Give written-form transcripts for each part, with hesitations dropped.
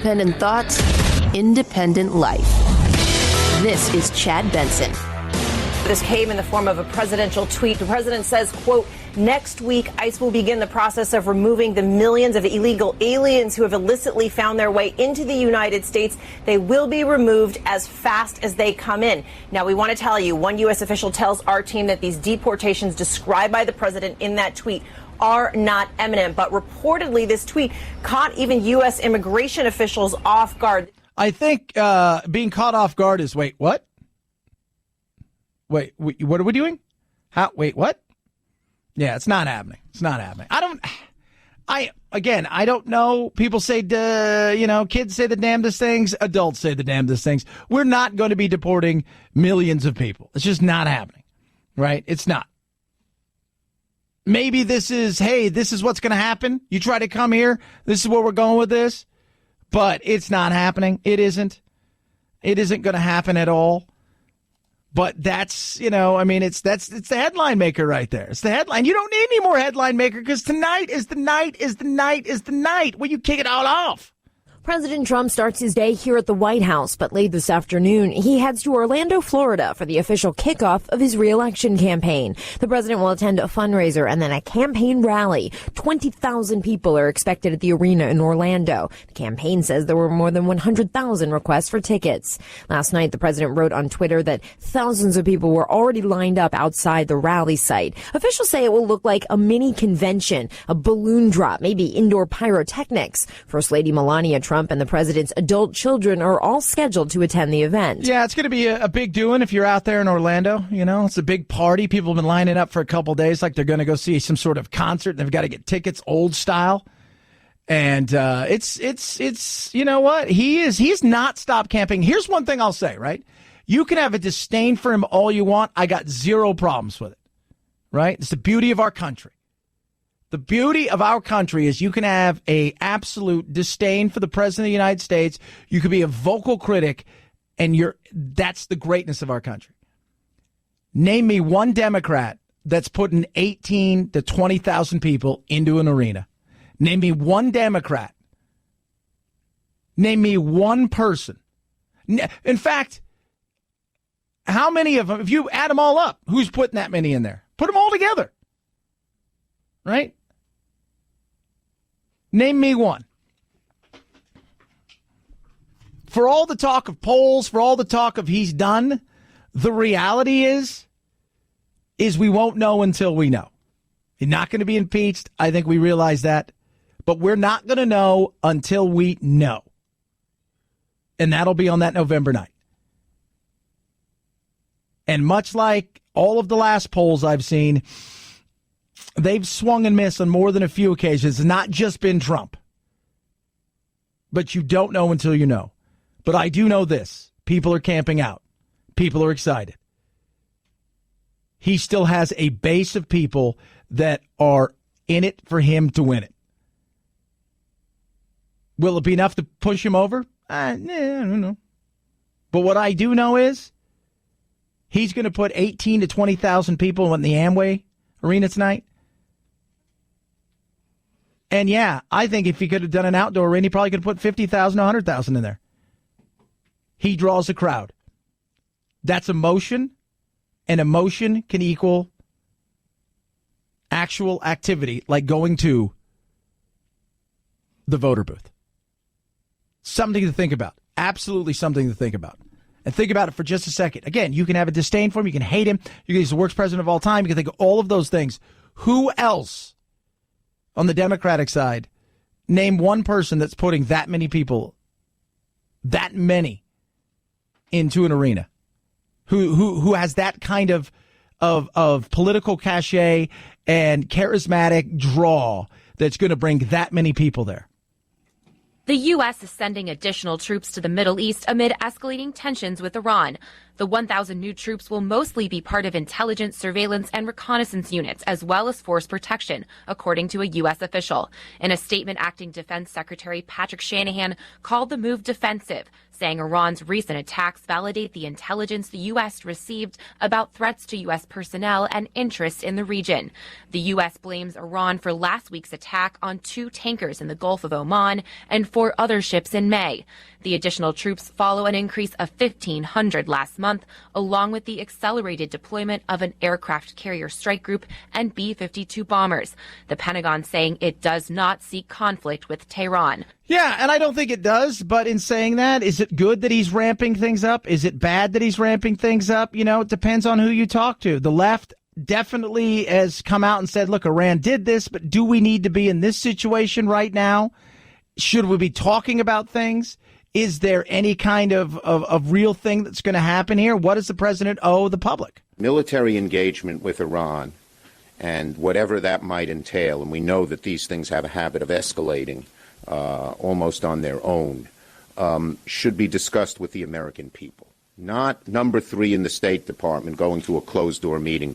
independent thoughts, independent life. This is Chad Benson. This came in the form of a presidential tweet. The president says, quote, next week, ICE will begin the process of removing the millions of illegal aliens who have illicitly found their way into the United States. They will be removed as fast as they come in. Now, we want to tell you, one U.S. official tells our team that these deportations described by the president in that tweet are not imminent. But reportedly, this tweet caught even U.S. immigration officials off guard. I think being caught off guard is, wait, what? Wait, what are we doing? Wait, what? Yeah, it's not happening. It's not happening. I don't know. People say, kids say the damnedest things. Adults say the damnedest things. We're not going to be deporting millions of people. It's just not happening, right? It's not. Maybe this is what's going to happen. You try to come here. This is where we're going with this. But it's not happening. It isn't. It isn't going to happen at all. But that's, it's the headline maker right there. It's the headline. You don't need any more headline maker because tonight is the night when you kick it all off. President Trump starts his day here at the White House, but late this afternoon, he heads to Orlando, Florida for the official kickoff of his re-election campaign. The president will attend a fundraiser and then a campaign rally. 20,000 people are expected at the arena in Orlando. The campaign says there were more than 100,000 requests for tickets. Last night, the president wrote on Twitter that thousands of people were already lined up outside the rally site. Officials say it will look like a mini convention, a balloon drop, maybe indoor pyrotechnics. First Lady Melania Trump and the president's adult children are all scheduled to attend the event. Yeah, it's going to be a big doing if you're out there in Orlando. It's a big party. People have been lining up for a couple days like they're going to go see some sort of concert. They've got to get tickets old style. And it's you know what? He's not stopped camping. Here's one thing I'll say, right? You can have a disdain for him all you want. I got zero problems with it, right? It's the beauty of our country. The beauty of our country is you can have a absolute disdain for the president of the United States. You could be a vocal critic, and that's the greatness of our country. Name me one Democrat that's putting 18 to 20,000 people into an arena. Name me one Democrat. Name me one person. In fact, how many of them, if you add them all up, who's putting that many in there? Put them all together. Right? Name me one. For all the talk of polls, for all the talk of he's done, the reality is we won't know until we know. He's not going to be impeached. I think we realize that. But we're not going to know until we know. And that'll be on that November night. And much like all of the last polls I've seen, they've swung and missed on more than a few occasions. It's not just been Trump. But you don't know until you know. But I do know this. People are camping out. People are excited. He still has a base of people that are in it for him to win it. Will it be enough to push him over? I don't know. But what I do know is he's going to put 18 to 20,000 people in the Amway Arena tonight. And yeah, I think if he could have done an outdoor arena, he probably could have put 50,000, 100,000 in there. He draws a crowd. That's emotion, and emotion can equal actual activity, like going to the voter booth. Something to think about. Absolutely something to think about. And think about it for just a second. Again, you can have a disdain for him. You can hate him. You can, he's the worst president of all time. You can think of all of those things. Who else on the Democratic side, name one person that's putting that many people, that many, into an arena? Who has that kind of political cachet and charismatic draw that's going to bring that many people there? The U.S. is sending additional troops to the Middle East amid escalating tensions with Iran. The 1,000 new troops will mostly be part of intelligence, surveillance, and reconnaissance units, as well as force protection, according to a U.S. official. In a statement, Acting Defense Secretary Patrick Shanahan called the move defensive, saying Iran's recent attacks validate the intelligence the U.S. received about threats to U.S. personnel and interests in the region. The U.S. blames Iran for last week's attack on 2 tankers in the Gulf of Oman and 4 other ships in May. The additional troops follow an increase of 1,500 last month, along with the accelerated deployment of an aircraft carrier strike group and B-52 bombers. The Pentagon saying it does not seek conflict with Tehran. Yeah, and I don't think it does, but in saying that, is it good that he's ramping things up? Is it bad that he's ramping things up? You know, it depends on who you talk to. The left definitely has come out and said, look, Iran did this, but do we need to be in this situation right now? Should we be talking about things? Is there any kind of real thing that's going to happen here? What does the president owe the public? Military engagement with Iran and whatever that might entail, and we know that these things have a habit of escalating almost on their own, should be discussed with the American people, not number 3 in the State Department going to a closed-door meeting.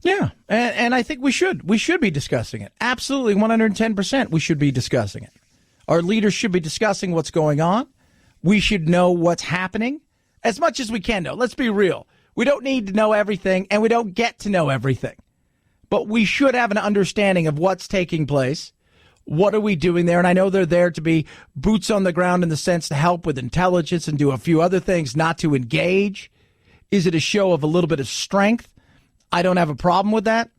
Yeah, and I think we should. We should be discussing it. Absolutely, 110% we should be discussing it. Our leaders should be discussing what's going on. We should know what's happening as much as we can know. Let's be real. We don't need to know everything, and we don't get to know everything. But we should have an understanding of what's taking place. What are we doing there? And I know they're there to be boots on the ground in the sense to help with intelligence and do a few other things, not to engage. Is it a show of a little bit of strength? I don't have a problem with that.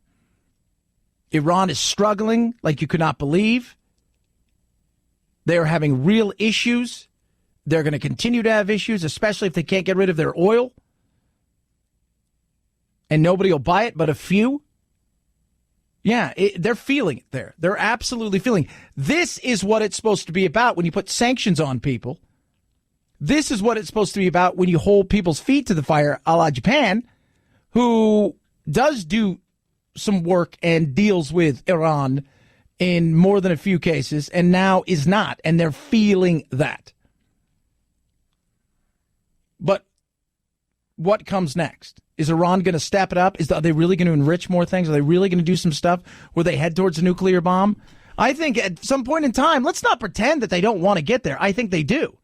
Iran is struggling like you could not believe. They're having real issues. They're going to continue to have issues, especially if they can't get rid of their oil. And nobody will buy it but a few. Yeah, they're feeling it there. They're absolutely feeling it. This is what it's supposed to be about when you put sanctions on people. This is what it's supposed to be about when you hold people's feet to the fire, a la Japan, who does do some work and deals with Iran in more than a few cases, and now is not, and they're feeling that. But what comes next? Is Iran going to step it up? Are they really going to enrich more things? Are they really going to do some stuff where they head towards a nuclear bomb? I think at some point in time, let's not pretend that they don't want to get there. I think they do,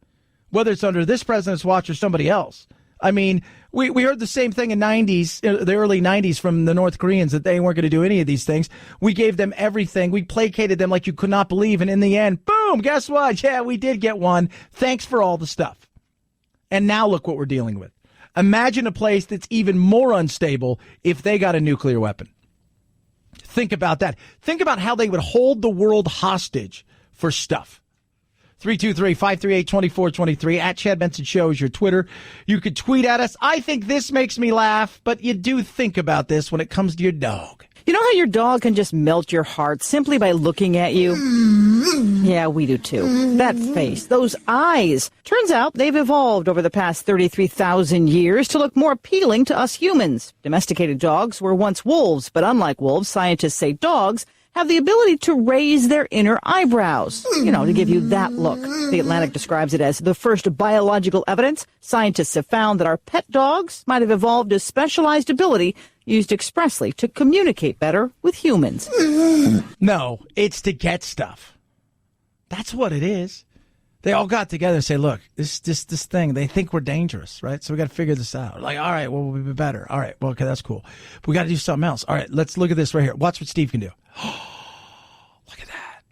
whether it's under this president's watch or somebody else. I mean, we heard the same thing in the early 90s from the North Koreans, that they weren't going to do any of these things. We gave them everything. We placated them like you could not believe. And in the end, boom, guess what? Yeah, we did get one. Thanks for all the stuff. And now look what we're dealing with. Imagine a place that's even more unstable if they got a nuclear weapon. Think about that. Think about how they would hold the world hostage for stuff. 323-538-2423 at Chad Benson Show is your Twitter. You could tweet at us. I think this makes me laugh, but you do think about this when it comes to your dog. You know how your dog can just melt your heart simply by looking at you? Yeah, we do too. That face, those eyes. Turns out they've evolved over the past 33,000 years to look more appealing to us humans. Domesticated dogs were once wolves, but unlike wolves, scientists say dogs have the ability to raise their inner eyebrows, to give you that look. The Atlantic describes it as the first biological evidence. Scientists have found that our pet dogs might have evolved a specialized ability used expressly to communicate better with humans. No, it's to get stuff. That's what it is. They all got together and say, look, this thing, they think we're dangerous, right? So we got to figure this out. Like, all right, well, we'll be better. All right, well, okay, that's cool. But we got to do something else. All right, let's look at this right here. Watch what Steve can do. Look at that.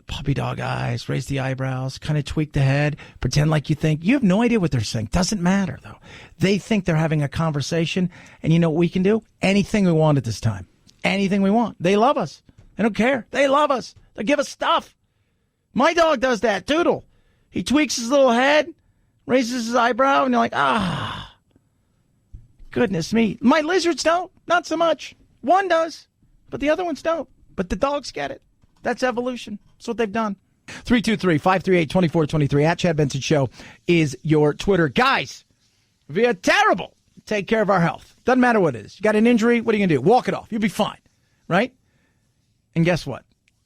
Puppy dog eyes, raise the eyebrows, kind of tweak the head, pretend like you think. You have no idea what they're saying. Doesn't matter, though. They think they're having a conversation, and you know what we can do? Anything we want at this time. Anything we want. They love us. They don't care. They love us. They give us stuff. My dog does that. Doodle. He tweaks his little head, raises his eyebrow, and you're like, goodness me. My lizards don't. Not so much. One does, but the other ones don't. But the dogs get it. That's evolution. That's what they've done. 323-538-2423 at Chad Benson Show is your Twitter. Guys, we are terrible. Take care of our health. Doesn't matter what it is. You got an injury, what are you going to do? Walk it off. You'll be fine, right? And guess what?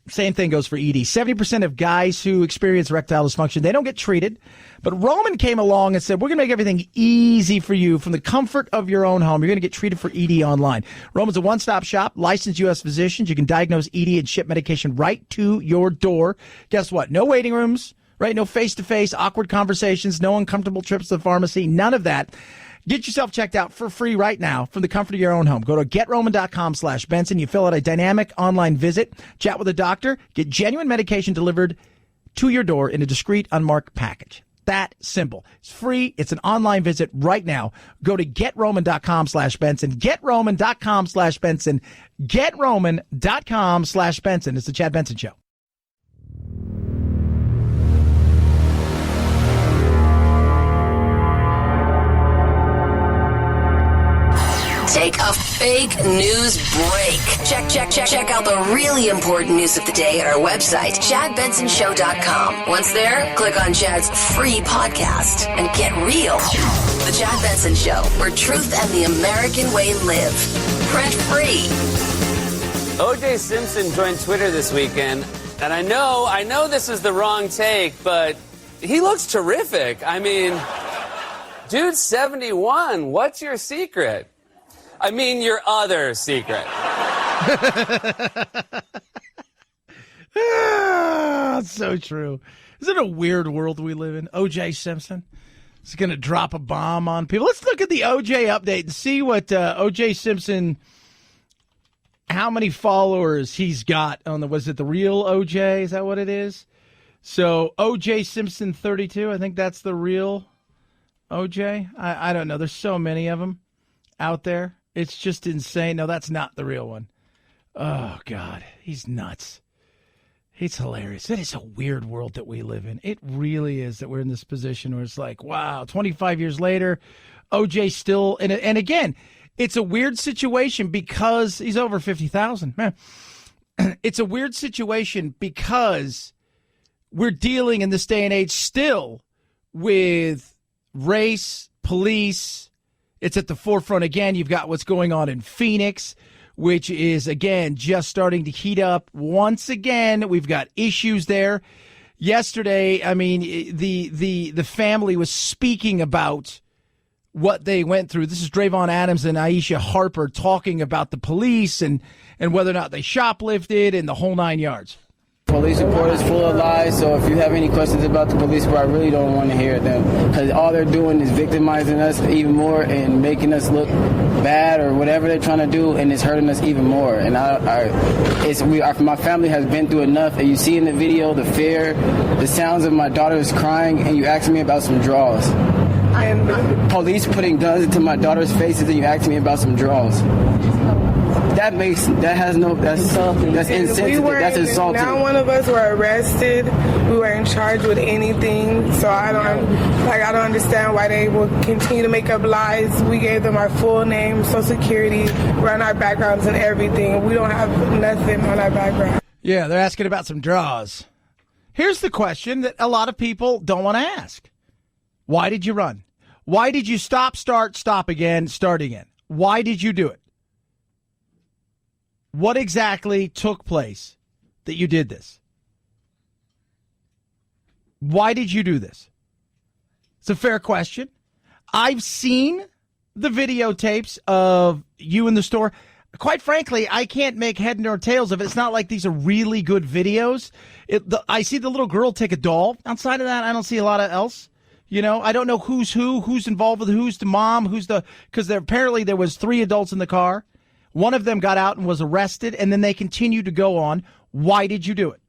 Same thing goes for ED. 70% of guys who experience erectile dysfunction, they don't get treated. But Roman came along and said, we're going to make everything easy for you from the comfort of your own home. You're going to get treated for ED online. Roman's a one-stop shop, licensed U.S. physicians. You can diagnose ED and ship medication right to your door. Guess what? No waiting rooms right? No face-to-face, awkward conversations, no uncomfortable trips to the pharmacy, none of that. Get yourself checked out for free right now from the comfort of your own home. Go to GetRoman.com/Benson. You fill out a dynamic online visit, chat with a doctor, get genuine medication delivered to your door in a discreet, unmarked package. That simple. It's free. It's an online visit right now. Go to GetRoman.com/Benson. GetRoman.com/Benson. GetRoman.com/Benson. It's the Chad Benson Show. Take a fake news break. Check out the really important news of the day at our website, ChadBensonShow.com. Once there, click on Chad's free podcast and get real. The Chad Benson Show, where truth and the American way live. Print free. O.J. Simpson joined Twitter this weekend, and I know this is the wrong take, but he looks terrific. I mean, dude's 71. What's your secret? I mean, your other secret. So true. Isn't it a weird world we live in? O.J. Simpson is going to drop a bomb on people. Let's look at the O.J. update and see what O.J. Simpson, how many followers he's got on was it the real O.J.? Is that what it is? So O.J. Simpson 32, I think that's the real O.J. I don't know. There's so many of them out there. It's just insane. No, that's not the real one. Oh, God. He's nuts. It's hilarious. It is a weird world that we live in. It really is that we're in this position where it's like, wow, 25 years later, OJ still, and again, it's a weird situation because he's over 50,000. Man, it's a weird situation because we're dealing in this day and age still with race, police. It's at the forefront again. You've got what's going on in Phoenix, which is, again, just starting to heat up once again. We've got issues there. Yesterday, I mean, the family was speaking about what they went through. This is Drayvon Adams and Aisha Harper talking about the police and whether or not they shoplifted and the whole 9 yards. Police report is full of lies, so if you have any questions about the police report, I really don't want to hear them, because all they're doing is victimizing us even more and making us look bad or whatever they're trying to do, and it's hurting us even more. And my family has been through enough, and you see in the video the fear, the sounds of my daughter's crying, and you ask me about some draws. And police putting guns into my daughter's faces, and you ask me about some draws. That's insensitive. That's insulting. Not one of us were arrested. We weren't charged with anything. So I don't understand why they will continue to make up lies. We gave them our full name, Social Security, run our backgrounds and everything. We don't have nothing on our background. Yeah, they're asking about some draws. Here's the question that a lot of people don't want to ask. Why did you run? Why did you stop, start, stop again, start again? Why did you do it? What exactly took place that you did this? Why did you do this? It's a fair question. I've seen the videotapes of you in the store. Quite frankly, I can't make head nor tails of it. It's not like these are really good videos. I see the little girl take a doll. Outside of that, I don't see a lot of else. You know, I don't know who's involved with who's the mom, because apparently there was 3 adults in the car. One of them got out and was arrested, and then they continued to go on. Why did you do it?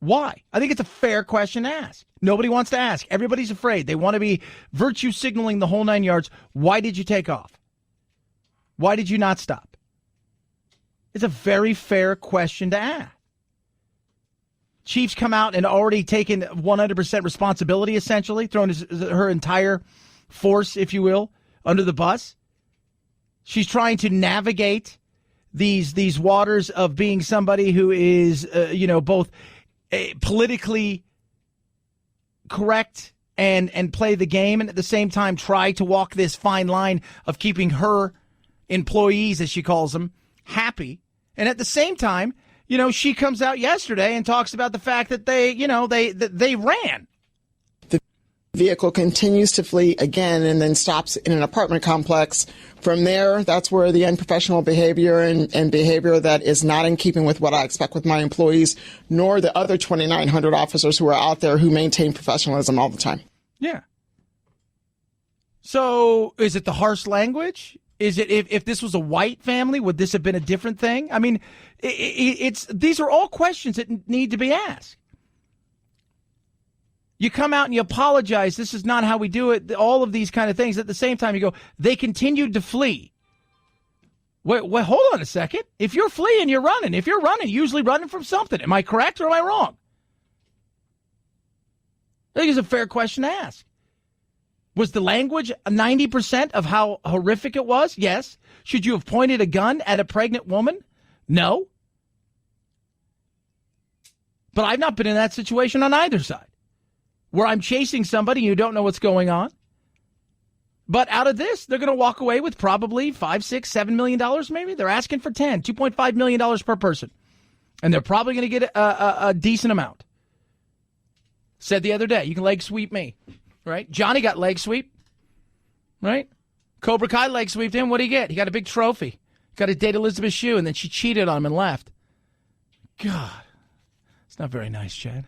Why? I think it's a fair question to ask. Nobody wants to ask. Everybody's afraid. They want to be virtue signaling the whole 9 yards. Why did you take off? Why did you not stop? It's a very fair question to ask. Chief's come out and already taken 100% responsibility, essentially, thrown her entire force, if you will, under the bus. She's trying to navigate these waters of being somebody who is, both politically correct and play the game, and at the same time try to walk this fine line of keeping her employees, as she calls them, happy. And at the same time, she comes out yesterday and talks about the fact that they ran. Vehicle continues to flee again and then stops in an apartment complex. From there, that's where the unprofessional behavior and behavior that is not in keeping with what I expect with my employees, nor the other 2,900 officers who are out there who maintain professionalism all the time. Yeah. So is it the harsh language? Is it if this was a white family, would this have been a different thing? I mean, these are all questions that need to be asked. You come out and you apologize. This is not how we do it. All of these kind of things. At the same time, you go, they continued to flee. Wait, hold on a second. If you're fleeing, you're running. If you're running, usually running from something. Am I correct or am I wrong? I think it's a fair question to ask. Was the language 90% of how horrific it was? Yes. Should you have pointed a gun at a pregnant woman? No. But I've not been in that situation on either side, where I'm chasing somebody and you don't know what's going on. But out of this, they're going to walk away with probably $5, $6, $7 million maybe. They're asking for $2.5 million per person. And they're probably going to get a decent amount. Said the other day, you can leg sweep me, right? Johnny got leg sweep, right? Cobra Kai leg sweeped him. What did he get? He got a big trophy. Got to date Elizabeth Shue, and then she cheated on him and left. God, it's not very nice, Chad.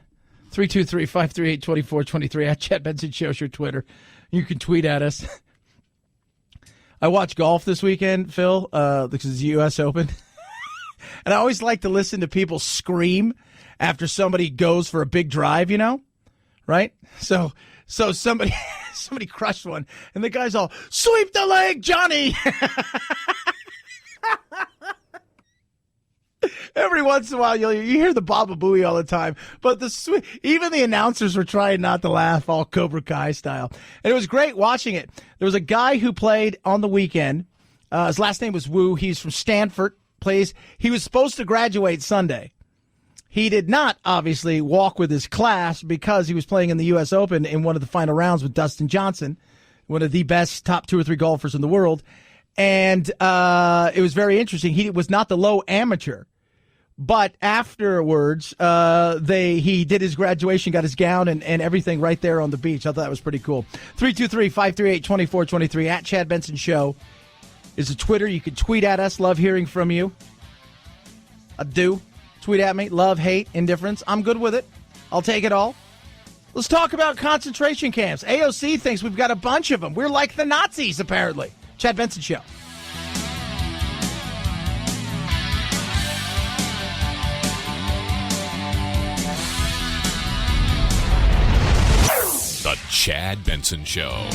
323-538-2423 at Chad Benson Show's your Twitter. You can tweet at us. I watched golf this weekend, Phil, because it's the U.S. Open. And I always like to listen to people scream after somebody goes for a big drive, you know? Right? So somebody crushed one, and the guy's all, sweep the leg, Johnny! Every once in a while, you hear the Baba Booey all the time, but even the announcers were trying not to laugh, all Cobra Kai style. And it was great watching it. There was a guy who played on the weekend. His last name was Wu. He's from Stanford. He was supposed to graduate Sunday. He did not, obviously, walk with his class because he was playing in the U.S. Open in one of the final rounds with Dustin Johnson, one of the best top 2 or 3 golfers in the world. And it was very interesting. He was not the low amateur. But afterwards, he did his graduation, got his gown and everything right there on the beach. I thought that was pretty cool. 323-538-2423 at Chad Benson Show is a Twitter. You can tweet at us. Love hearing from you. I do. Tweet at me. Love, hate, indifference. I'm good with it. I'll take it all. Let's talk about concentration camps. AOC thinks we've got a bunch of them. We're like the Nazis, apparently. Chad Benson Show. The Chad Benson Show.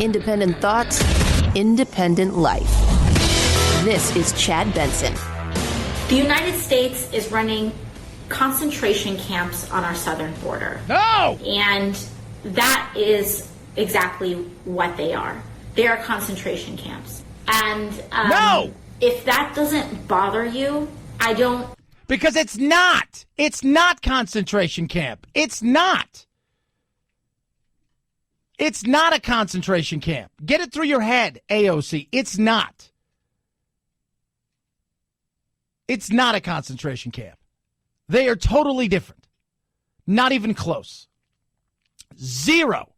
Independent thoughts, independent life. This is Chad Benson. The United States is running concentration camps on our southern border. No! And that is exactly what they are. They are concentration camps. And no! If that doesn't bother you, I don't... Because it's not. It's not concentration camp. It's not. It's not a concentration camp. Get it through your head, AOC. It's not. It's not a concentration camp. They are totally different. Not even close. Zero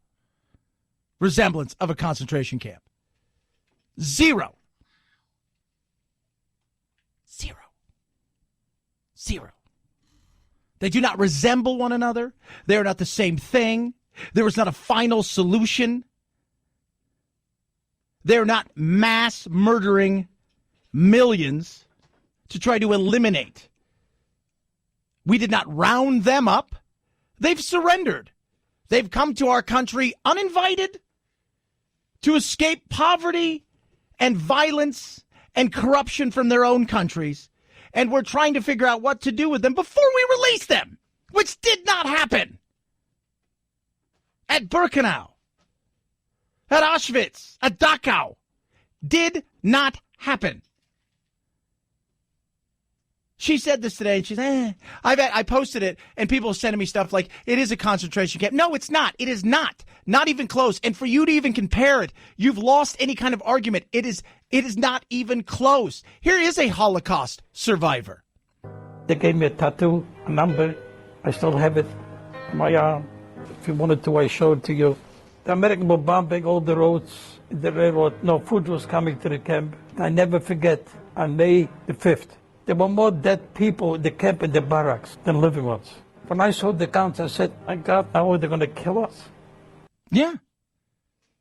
resemblance of a concentration camp. Zero. They do not resemble one another. They are not the same thing. There is not a final solution. They're not mass murdering millions to try to eliminate. We did not round them up. They've surrendered. They've come to our country uninvited to escape poverty and violence and corruption from their own countries. And we're trying to figure out what to do with them before we release them, which did not happen. At Birkenau, at Auschwitz, at Dachau, did not happen. She said this today, and she's, I posted it, and people are sending me stuff like, it is a concentration camp. No, it's not. It is not. Not even close. And for you to even compare it, you've lost any kind of argument. It is not even close. Here is a Holocaust survivor. They gave me a tattoo, a number. I still have it on my arm. If you wanted to, I showed it to you. The Americans were bombing all the roads, the railroad. No food was coming to the camp. I never forget, on May the 5th, there were more dead people in the camp in the barracks than living ones. When I saw the counts, I said, my God, now they're going to kill us. Yeah.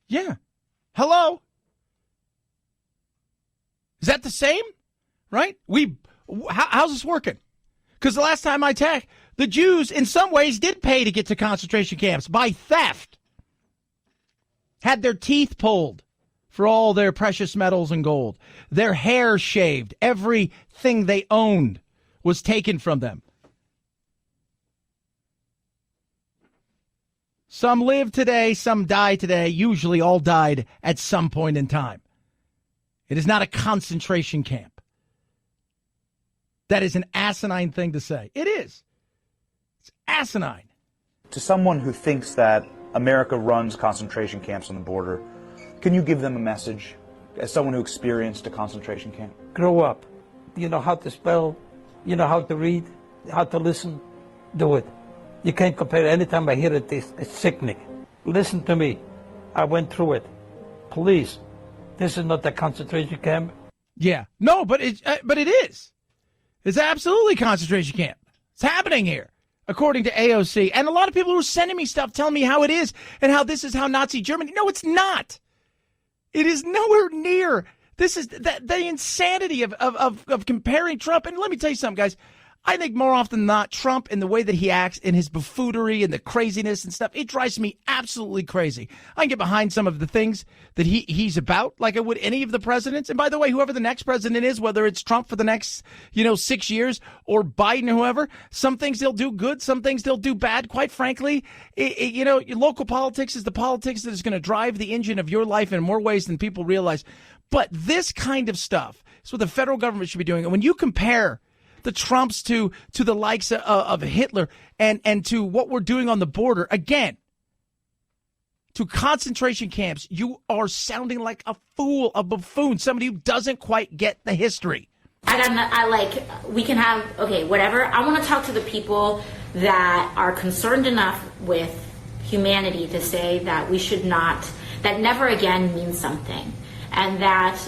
Yeah. Hello? Is that the same? Right? How's this working? Because the last time I checked, the Jews in some ways did pay to get to concentration camps by theft. Had their teeth pulled for all their precious metals and gold. Their hair shaved. Everything they owned was taken from them. Some live today, some die today. Usually all died at some point in time. It is not a concentration camp. That is an asinine thing to say. It is. It's asinine. To someone who thinks that America runs concentration camps on the border, can you give them a message as someone who experienced a concentration camp? Grow up. You know how to spell, you know how to read, how to listen. Do it. You can't compare it. Anytime I hear it, it's sickening. Listen to me. I went through it. Please, this is not a concentration camp. Yeah. No, but it is. It's absolutely a concentration camp. It's happening here, according to AOC. And a lot of people who are sending me stuff telling me how it is and how this is how Nazi Germany. No, it's not. It is nowhere near. This is the insanity of comparing Trump. And let me tell you something, guys. I think more often than not, Trump and the way that he acts and his buffoonery and the craziness and stuff, it drives me absolutely crazy. I can get behind some of the things that he's about, like I would any of the presidents. And by the way, whoever the next president is, whether it's Trump for the next, 6 years or Biden or whoever, some things they'll do good, some things they'll do bad. Quite frankly, your local politics is the politics that is going to drive the engine of your life in more ways than people realize. But this kind of stuff is what the federal government should be doing. And when you compare the Trumps to the likes of Hitler and to what we're doing on the border, again, to concentration camps, you are sounding like a fool, a buffoon, somebody who doesn't quite get the history. We can have, whatever. I want to talk to the people that are concerned enough with humanity to say that we should not, that never again means something. And that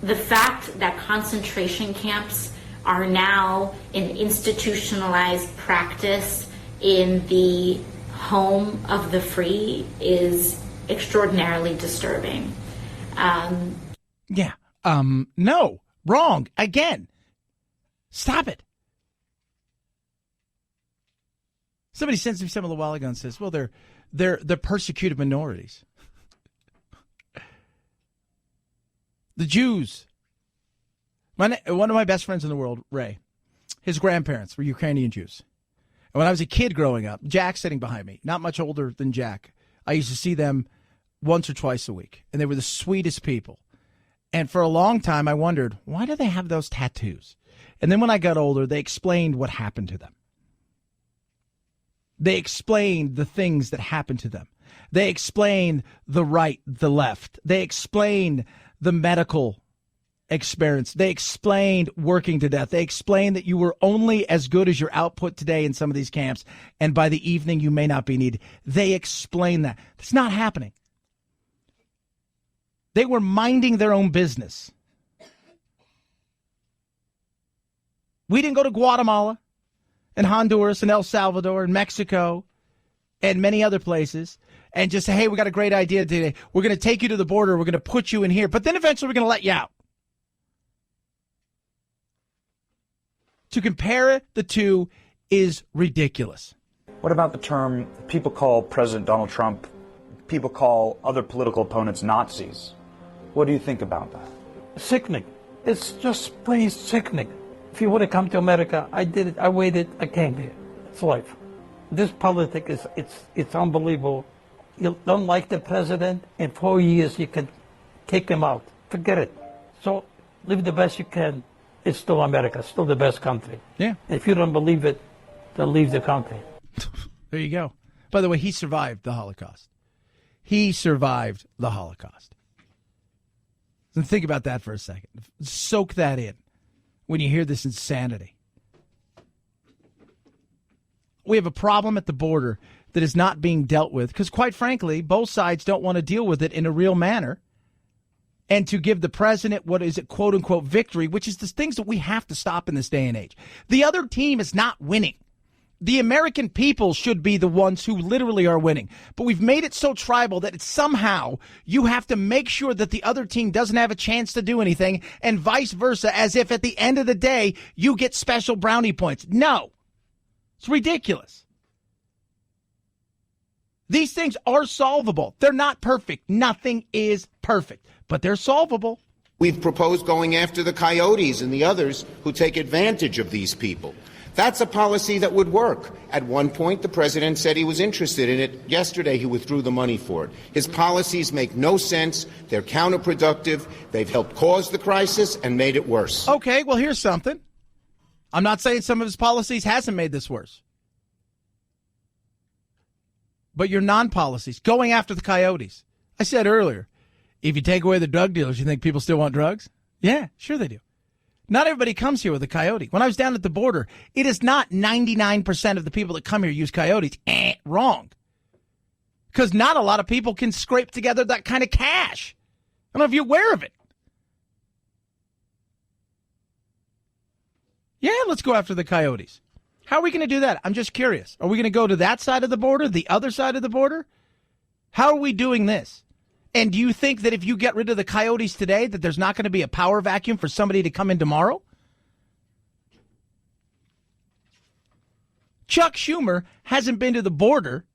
the fact that concentration camps are now an institutionalized practice in the home of the free is extraordinarily disturbing. No, wrong. Again, stop it. Somebody sends me some a little while ago and says, well, they're persecuted minorities. The Jews. One of my best friends in the world, Ray, his grandparents were Ukrainian Jews. And when I was a kid growing up, Jack sitting behind me, not much older than Jack, I used to see them once or twice a week. And they were the sweetest people. And for a long time, I wondered, why do they have those tattoos? And then when I got older, they explained what happened to them. They explained the things that happened to them. They explained the right, the left. They explained the medical experience. They explained working to death. They explained that you were only as good as your output today in some of these camps, and by the evening you may not be needed. They explained that. That's not happening. They were minding their own business. We didn't go to Guatemala and Honduras and El Salvador and Mexico and many other places and just say, hey, we got a great idea today. We're going to take you to the border. We're going to put you in here. But then eventually we're going to let you out. To compare the two is ridiculous. What about the term people call President Donald Trump, people call other political opponents Nazis? What do you think about that? Sickening. It's just plain sickening. If you would have come to America, I did it. I waited. I came here. It's life. This politics it's unbelievable. You don't like the president, in 4 years you can kick him out. Forget it. So live the best you can. it's still America. It's still the best country. Yeah. If you don't believe it, then leave the country. There you go. By the way, he survived the Holocaust. He survived the Holocaust. And think about that for a second. Soak that in when you hear this insanity. We have a problem at the border that is not being dealt with because, quite frankly, both sides don't want to deal with it in a real manner. And to give the president what is it, quote unquote, victory, which is the things that we have to stop in this day and age. The other team is not winning. The American people should be the ones who literally are winning. But we've made it so tribal that it's somehow you have to make sure that the other team doesn't have a chance to do anything and vice versa, as if at the end of the day, you get special brownie points. No, it's ridiculous. These things are solvable. They're not perfect. Nothing is perfect, but they're solvable. We've proposed going after the coyotes and the others who take advantage of these people. That's a policy that would work. At one point, the president said he was interested in it. Yesterday, he withdrew the money for it. His policies make no sense. They're counterproductive. They've helped cause the crisis and made it worse. Okay, well, here's something. I'm not saying some of his policies hasn't made this worse. But your non-policies, going after the coyotes. I said earlier, if you take away the drug dealers, you think people still want drugs? Yeah, sure they do. Not everybody comes here with a coyote. When I was down at the border, it is not 99% of the people that come here use coyotes. Wrong. Because not a lot of people can scrape together that kind of cash. I don't know if you're aware of it. Yeah, let's go after the coyotes. How are we going to do that? I'm just curious. Are we going to go to that side of the border, the other side of the border? How are we doing this? And do you think that if you get rid of the coyotes today, that there's not going to be a power vacuum for somebody to come in tomorrow? Chuck Schumer hasn't been to the border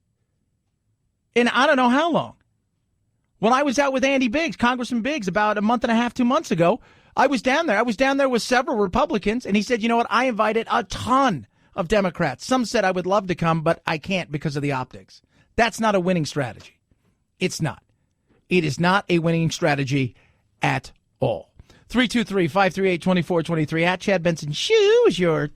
in I don't know how long. When I was out with Andy Biggs, Congressman Biggs, about a month and a half, 2 months ago, I was down there. I was down there with several Republicans, and he said, you know what, I invited a ton of Democrats. Some said I would love to come, but I can't because of the optics. That's not a winning strategy. It's not. It is not a winning strategy at all. 323-538-2423 at Chad Benson Show is your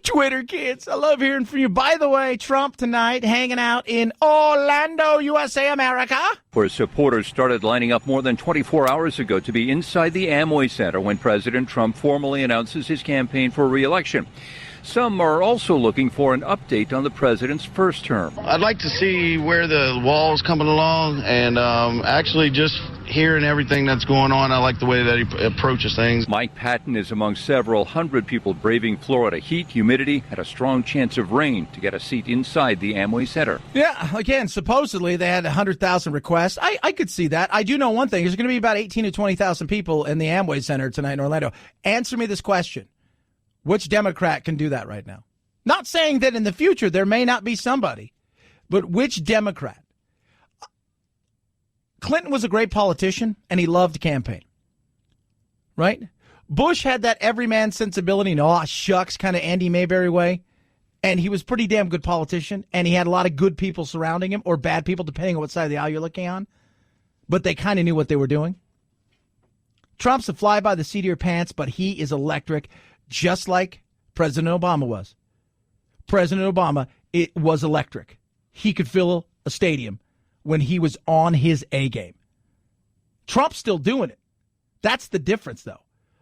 Twitter, kids. I love hearing from you. By the way, Trump tonight hanging out in Orlando, USA, America. Where supporters started lining up more than 24 hours ago to be inside the Amway Center when President Trump formally announces his campaign for re-election. Some are also looking for an update on the president's first term. I'd like to see where the wall's coming along and actually just hearing everything that's going on. I like the way that he approaches things. Mike Patton is among several hundred people braving Florida heat, humidity, and a strong chance of rain to get a seat inside the Amway Center. Yeah, again, supposedly they had 100,000 requests. I could see that. I do know one thing. There's going to be about 18 to 20,000 people in the Amway Center tonight in Orlando. Answer me this question. Which Democrat can do that right now? Not saying that in the future there may not be somebody, but which Democrat? Clinton was a great politician, and he loved to campaign, right? Bush had that everyman sensibility, shucks, kind of Andy Mayberry way, and he was a pretty damn good politician, and he had a lot of good people surrounding him, or bad people, depending on what side of the aisle you're looking on, but they kind of knew what they were doing. Trump's a fly by the seat of your pants, but he is electric, just like President Obama was. President Obama, it was electric. He could fill a stadium when he was on his A game. Trump's still doing it. That's the difference, though.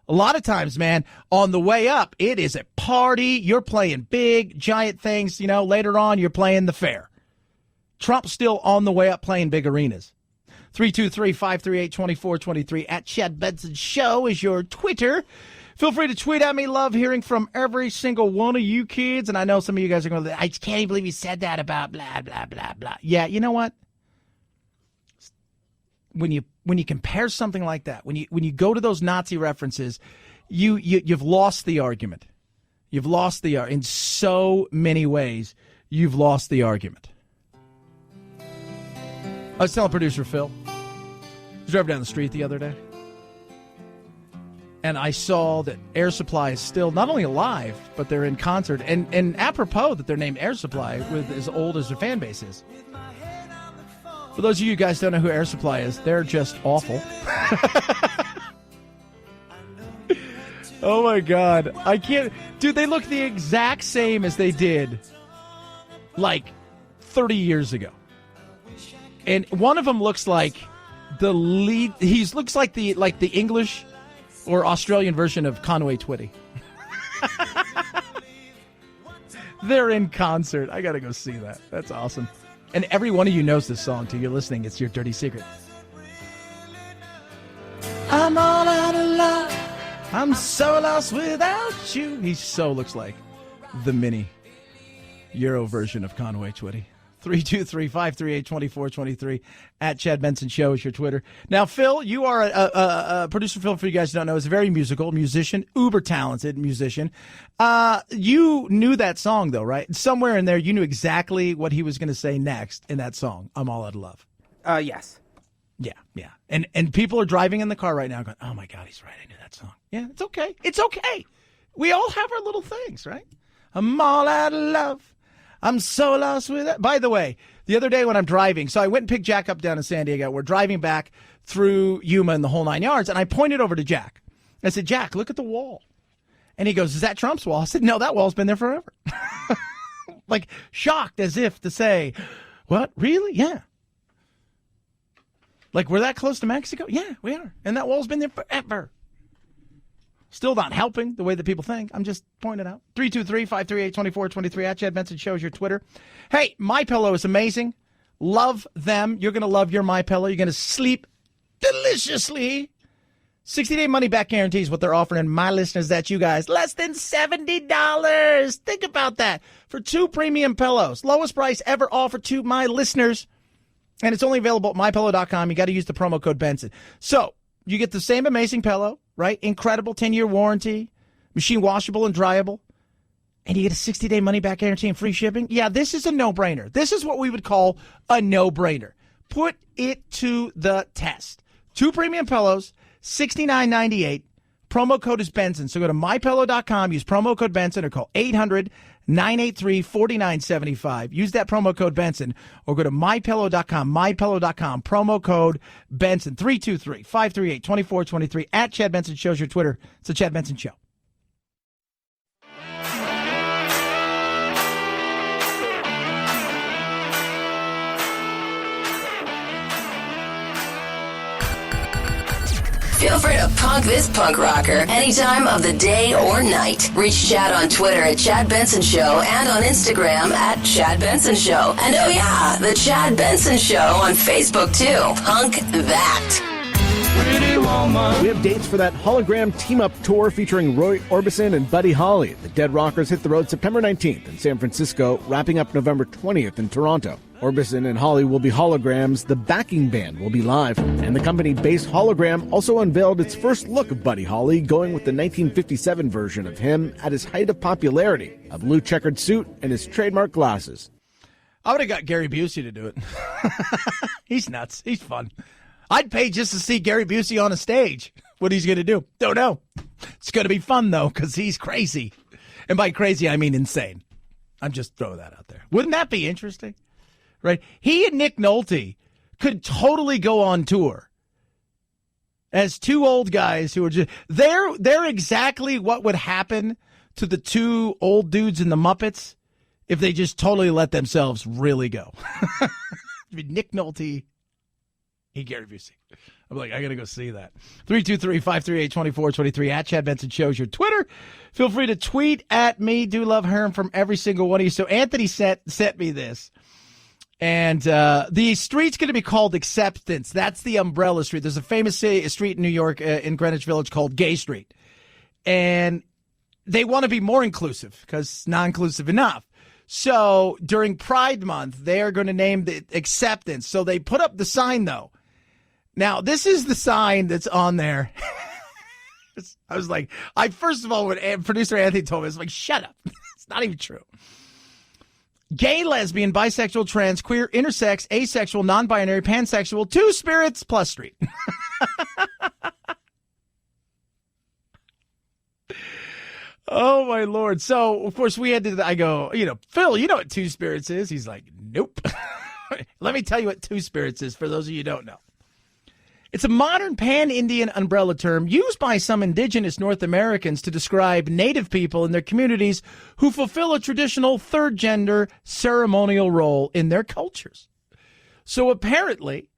A lot of times, man, on the way up, it is a party. You're playing big, giant things. Later on, you're playing the fair. Trump's still on the way up playing big arenas. 323-538-2423 at Chad Benson Show is your Twitter. Feel free to tweet at me. Love hearing from every single one of you kids. And I know some of you guys are going, I just can't even believe you said that about blah, blah, blah, blah. Yeah, you know what? When you compare something like that, when you go to those Nazi references, you've lost the argument. You've lost in so many ways. You've lost the argument. I was telling producer Phil, I was driving down the street the other day, and I saw that Air Supply is still not only alive, but they're in concert. And apropos that they're named Air Supply with as old as their fan base is. For those of you guys who don't know who Air Supply is, they're just awful. Oh, my God. I can't. Dude, they look the exact same as they did like 30 years ago. And one of them looks like the lead. He looks like the English or Australian version of Conway Twitty. They're in concert. I got to go see that. That's awesome. And every one of you knows this song, too. You're listening. It's your dirty secret. I'm all out of love. I'm so lost without you. He so looks like the mini Euro version of Conway Twitty. 323-538-2423 at Chad Benson Show is your Twitter. Now, Phil, you are a producer. Phil, for you guys who don't know, is a very musical musician, uber talented musician. You knew that song, though, right? Somewhere in there, you knew exactly what he was going to say next in that song, I'm All Out of Love. Yes. Yeah. And people are driving in the car right now going, oh, my God, he's right. I knew that song. Yeah, it's okay. It's okay. We all have our little things, right? I'm all out of love. I'm so lost with it. By the way, the other day when I'm driving, so I went and picked Jack up down in San Diego. We're driving back through Yuma and the whole 9 yards, and I pointed over to Jack. I said, Jack, look at the wall. And he goes, is that Trump's wall? I said, no, that wall's been there forever. Like, shocked as if to say, what, really? Yeah. Like, we're that close to Mexico? Yeah, we are. And that wall's been there forever. Still not helping the way that people think. I'm just pointing it out. 323-538-2423 at Chad Benson Show is your Twitter. Hey, MyPillow is amazing. Love them. You're going to love your MyPillow. You're going to sleep deliciously. 60-day money-back guarantee is what they're offering. And my listeners, that's you guys. Less than $70. Think about that. For 2 premium pillows. Lowest price ever offered to my listeners. And it's only available at MyPillow.com. You got to use the promo code Benson. So, you get the same amazing pillow, right? Incredible 10-year warranty, machine washable and dryable, and you get a 60-day money-back guarantee and free shipping. Yeah, this is a no-brainer. This is what we would call a no-brainer. Put it to the test. 2 premium pillows, $69.98. Promo code is Benson. So go to MyPillow.com, use promo code Benson, or call 800-983-4975. Use that promo code Benson, or go to MyPillow.com, MyPillow.com, promo code Benson, 323-538-2423. At Chad Benson Show's your Twitter. It's the Chad Benson Show. Feel free to punk this punk rocker any time of the day or night. Reach Chad on Twitter at Chad Benson Show and on Instagram at Chad Benson Show. And oh yeah, the Chad Benson Show on Facebook too. Punk that. We have dates for that hologram team-up tour featuring Roy Orbison and Buddy Holly. The Dead Rockers hit the road September 19th in San Francisco, wrapping up November 20th in Toronto. Orbison and Holly will be holograms, the backing band will be live, and the company-based Hologram also unveiled its first look of Buddy Holly, going with the 1957 version of him at his height of popularity, a blue checkered suit and his trademark glasses. I would have got Gary Busey to do it. He's nuts. He's fun. I'd pay just to see Gary Busey on a stage. What he's going to do, don't know. It's going to be fun, though, because he's crazy. And by crazy, I mean insane. I'm just throwing that out there. Wouldn't that be interesting? Right? He and Nick Nolte could totally go on tour as 2 old guys who are just they're exactly what would happen to the 2 old dudes in the Muppets if they just totally let themselves really go. Nick Nolte, Gary Busey. I'm like, I got to go see that. 323-538-2423 at Chad Benson Show's your Twitter. Feel free to tweet at me. Do love hearing from every single one of you. So Anthony sent me this. And the street's going to be called Acceptance. That's the umbrella street. There's a famous street in New York in Greenwich Village called Gay Street. And they want to be more inclusive because it's not inclusive enough. So during Pride Month, they are going to name the Acceptance. So they put up the sign, though. Now, this is the sign that's on there. I was like, first of all, when producer Anthony told me, I was like, shut up. It's not even true. Gay, lesbian, bisexual, trans, queer, intersex, asexual, non-binary, pansexual, 2 spirits plus street. Oh, my Lord. So, of course, we had to, I go, Phil, you know what 2 spirits is? He's like, nope. Let me tell you what 2 spirits is for those of you who don't know. It's a modern pan-Indian umbrella term used by some indigenous North Americans to describe Native people in their communities who fulfill a traditional third-gender ceremonial role in their cultures. So apparently,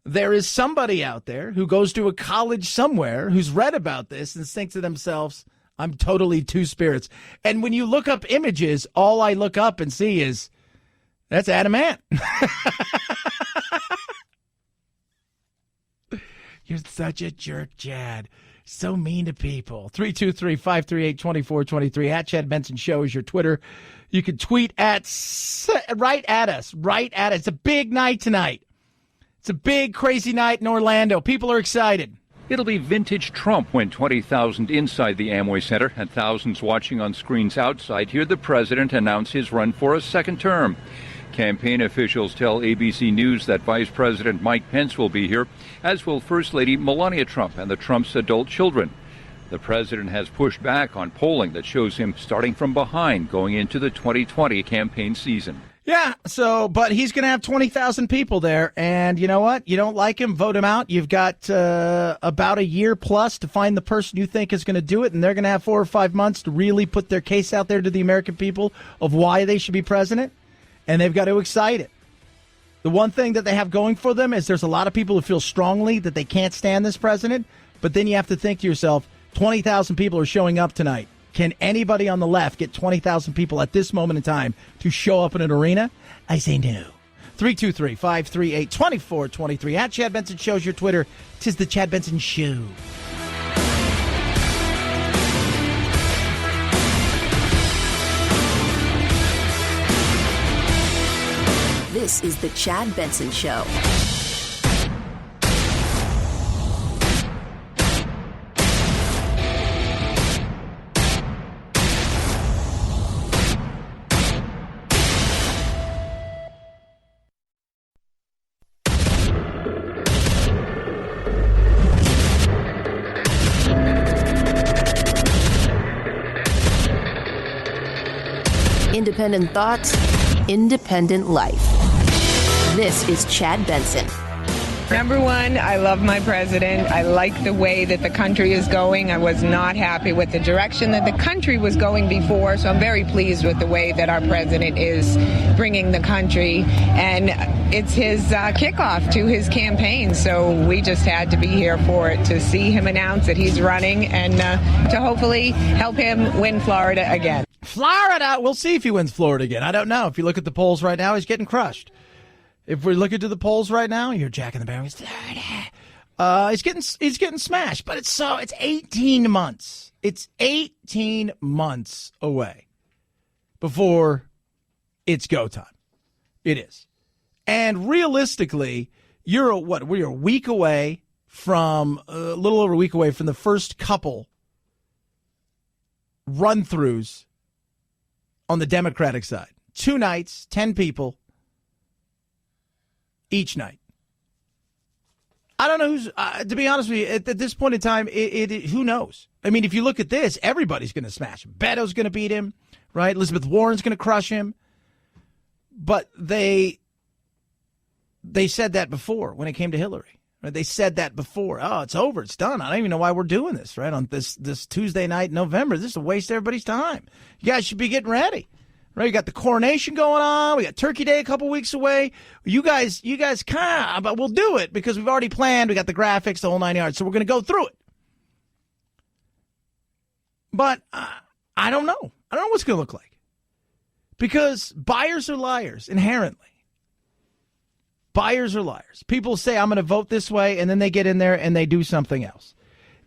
there is somebody out there who goes to a college somewhere who's read about this and thinks to themselves, I'm totally two spirits. And when you look up images, all I look up and see is, that's Adam Ant. You're such a jerk, Chad. So mean to people. 323-538-2423. At Chad Benson Show is your Twitter. You can tweet right at us. It's a big night tonight. It's a big, crazy night in Orlando. People are excited. It'll be vintage Trump when 20,000 inside the Amway Center and thousands watching on screens outside hear the president announce his run for a second term. Campaign officials tell ABC News that Vice President Mike Pence will be here, as will First Lady Melania Trump and the Trump's adult children. The president has pushed back on polling that shows him starting from behind going into the 2020 campaign season. Yeah, but he's going to have 20,000 people there, and you know what? You don't like him, vote him out. You've got about a year plus to find the person you think is going to do it, and they're going to have 4 or 5 months to really put their case out there to the American people of why they should be president. And they've got to excite it. The one thing that they have going for them is there's a lot of people who feel strongly that they can't stand this president. But then you have to think to yourself, 20,000 people are showing up tonight. Can anybody on the left get 20,000 people at this moment in time to show up in an arena? I say no. 323-538-2423. At Chad Benson Show's your Twitter. 'Tis the Chad Benson Show. This is the Chad Benson Show. Independent thoughts, independent life. This is Chad Benson. Number one, I love my president. I like the way that the country is going. I was not happy with the direction that the country was going before, so I'm very pleased with the way that our president is bringing the country. And it's his kickoff to his campaign, so we just had to be here for it, to see him announce that he's running and to hopefully help him win Florida again. Florida! We'll see if he wins Florida again. I don't know. If you look at the polls right now, he's getting crushed. If we're looking to the polls right now, you're Jack in the Bear. He's getting smashed. But it's 18 months. It's 18 months away before it's go time. It is. And realistically, we're a week away from, a little over a week away from the first couple run-throughs on the Democratic side. 2 nights, 10 people. Each night. I don't know who's, to be honest with you, at this point in time, who knows? I mean, if you look at this, everybody's going to smash him. Beto's going to beat him, right? Elizabeth Warren's going to crush him. But they said that before when it came to Hillary. Right? They said that before. Oh, it's over. It's done. I don't even know why we're doing this, right? On this Tuesday night in November. This is a waste of everybody's time. You guys should be getting ready. Right, you got the coronation going on. We got Turkey Day a couple weeks away. You guys, but we'll do it because we've already planned. We got the graphics, the whole 9 yards. So we're going to go through it. But I don't know. I don't know what's going to look like because buyers are liars inherently. Buyers are liars. People say I'm going to vote this way, and then they get in there and they do something else.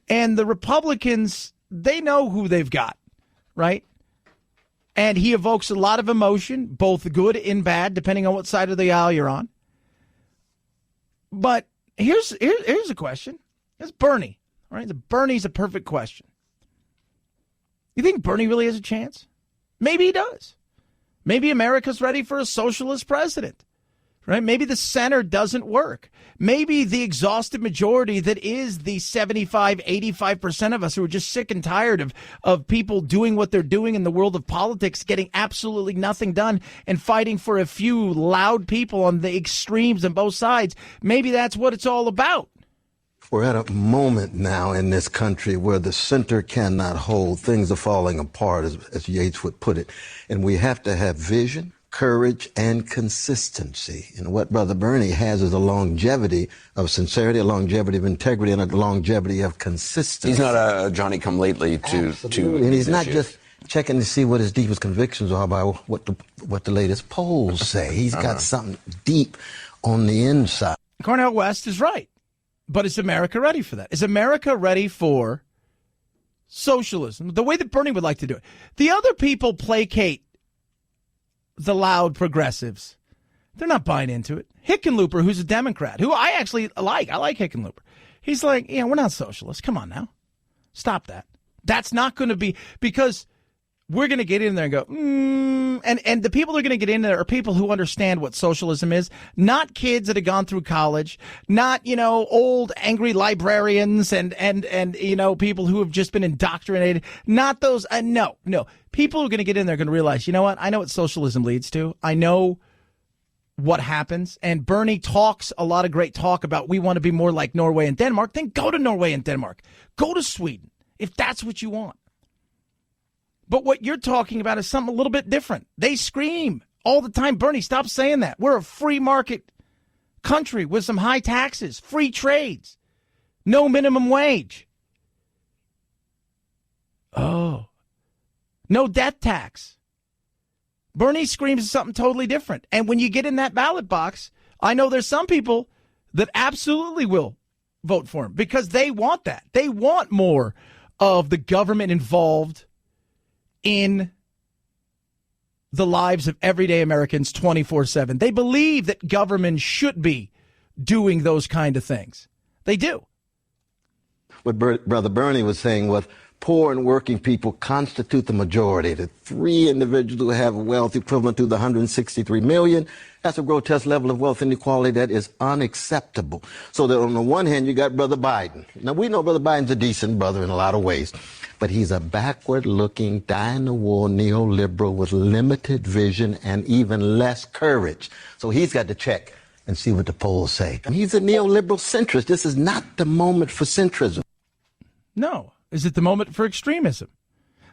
And the Republicans, they know who they've got, right? And he evokes a lot of emotion, both good and bad, depending on what side of the aisle you're on. But here's a question. It's Bernie. All right, Bernie's a perfect question. You think Bernie really has a chance? Maybe he does. Maybe America's ready for a socialist president. Right? Maybe the center doesn't work. Maybe the exhausted majority that is the 75, 85% of us who are just sick and tired of people doing what they're doing in the world of politics, getting absolutely nothing done and fighting for a few loud people on the extremes on both sides. Maybe that's what it's all about. We're at a moment now in this country where the center cannot hold. Things are falling apart, as Yates would put it. And we have to have vision, courage, and consistency. And what Brother Bernie has is a longevity of sincerity, a longevity of integrity, and a longevity of consistency. He's not a Johnny-come-lately to and he's not just checking to see what his deepest convictions are by what the latest polls say. He's got something deep on the inside. Cornel West is right. But is America ready for that? Is America ready for socialism, the way that Bernie would like to do it? The other people placate the loud progressives. They're not buying into it. Hickenlooper, who's a Democrat, who I actually like. I like Hickenlooper. He's like, yeah, we're not socialists. Come on now. Stop that. That's not going to be, because we're going to get in there and go, and the people who are going to get in there are people who understand what socialism is, not kids that have gone through college, not, old angry librarians and people who have just been indoctrinated, not those. No. People who are going to get in there are going to realize, you know what? I know what socialism leads to. I know what happens. And Bernie talks a lot of great talk about we want to be more like Norway and Denmark. Then go to Norway and Denmark. Go to Sweden if that's what you want. But what you're talking about is something a little bit different. They scream all the time, Bernie, stop saying that. We're a free market country with some high taxes, free trades, no minimum wage. Oh, no death tax. Bernie screams something totally different. And when you get in that ballot box, I know there's some people that absolutely will vote for him because they want that. They want more of the government involved in the lives of everyday Americans 24/7. They believe that government should be doing those kind of things. They do. What Brother Bernie was saying was poor and working people constitute the majority. The three individuals who have wealth equivalent to the 163 million, that's a grotesque level of wealth inequality that is unacceptable. So that on the one hand, you got Brother Biden. Now, we know Brother Biden's a decent brother in a lot of ways, but he's a backward-looking, dying-the-war neoliberal with limited vision and even less courage. So he's got to check and see what the polls say. I mean, he's a neoliberal centrist. This is not the moment for centrism. No. Is it the moment for extremism?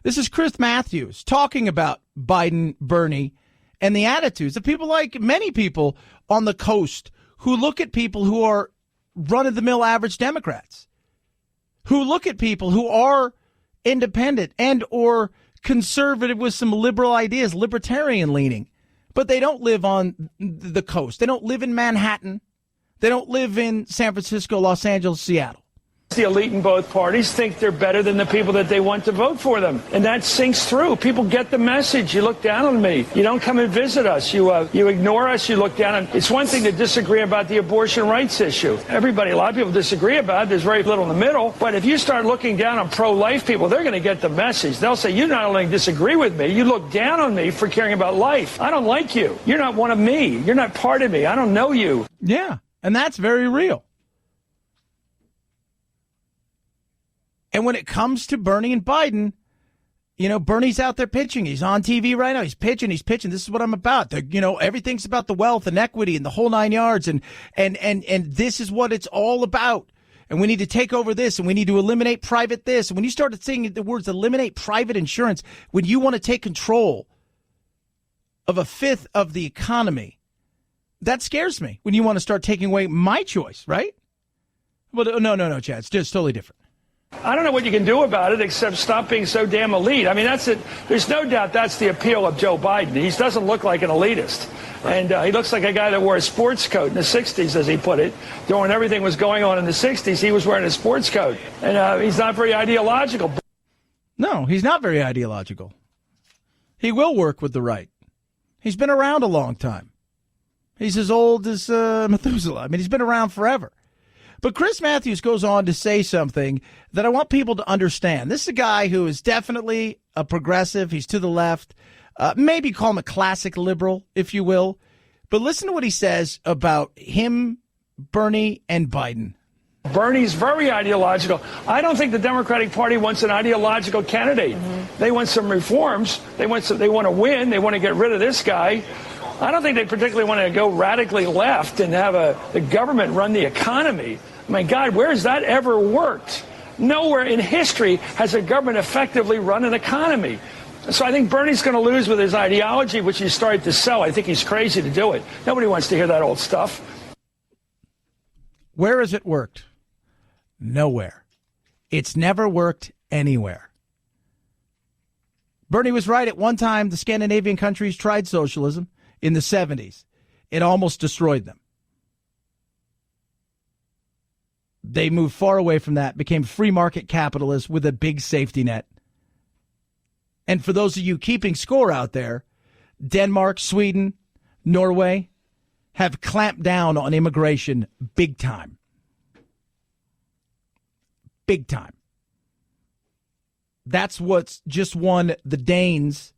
This is Chris Matthews talking about Biden, Bernie, and the attitudes of people like many people on the coast who look at people who are run-of-the-mill average Democrats, who look at people who are independent and or conservative with some liberal ideas, libertarian leaning, but they don't live on the coast. They don't live in Manhattan. They don't live in San Francisco, Los Angeles, Seattle. The elite in both parties think they're better than the people that they want to vote for them. And that sinks through. People get the message. You look down on me. You don't come and visit us. You ignore us. You look down on. It's one thing to disagree about the abortion rights issue. A lot of people disagree about it. There's very little in the middle. But if you start looking down on pro-life people, they're going to get the message. They'll say, you not only disagree with me, you look down on me for caring about life. I don't like you. You're not one of me. You're not part of me. I don't know you. Yeah, and that's very real. And when it comes to Bernie and Biden, Bernie's out there pitching. He's on TV right now. He's pitching. This is what I'm about. Everything's about the wealth and equity and the whole nine yards. And this is what it's all about. And we need to take over this and we need to eliminate private this. And when you started saying the words eliminate private insurance, when you want to take control of a fifth of the economy, that scares me when you want to start taking away my choice, right? Well, no, Chad. It's just totally different. I don't know what you can do about it except stop being so damn elite. I mean, that's it. There's no doubt that's the appeal of Joe Biden. He doesn't look like an elitist. And he looks like a guy that wore a sports coat in the 60s, as he put it. When everything was going on in the 60s, he was wearing a sports coat. And he's not very ideological. No, he's not very ideological. He will work with the right. He's been around a long time. He's as old as Methuselah. I mean, he's been around forever. But Chris Matthews goes on to say something that I want people to understand. This is a guy who is definitely a progressive. He's to the left. Maybe call him a classic liberal, if you will. But listen to what he says about him, Bernie, and Biden. Bernie's very ideological. I don't think the Democratic Party wants an ideological candidate. They want some reforms. They want to win. They want to get rid of this guy. I don't think they particularly want to go radically left and have the government run the economy. My God, where has that ever worked? Nowhere in history has a government effectively run an economy. So I think Bernie's going to lose with his ideology, which he's started to sell. I think he's crazy to do it. Nobody wants to hear that old stuff. Where has it worked? Nowhere. It's never worked anywhere. Bernie was right. At one time, the Scandinavian countries tried socialism in the 70s. It almost destroyed them. They moved far away from that, became free market capitalists with a big safety net. And for those of you keeping score out there, Denmark, Sweden, Norway have clamped down on immigration big time. Big time. That's what's just won the Danes,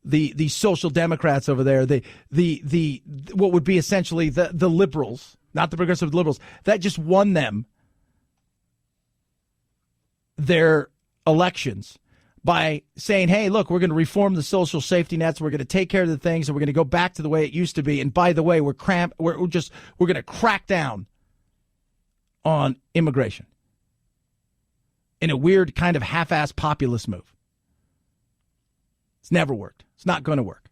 the Social Democrats over there, the what would be essentially the liberals, not the progressive liberals, that just won them their elections by saying, hey, look, we're going to reform the social safety nets. We're going to take care of the things, and we're going to go back to the way it used to be. And by the way, we're going to crack down on immigration in a weird kind of half-assed populist move. It's never worked. It's not going to work.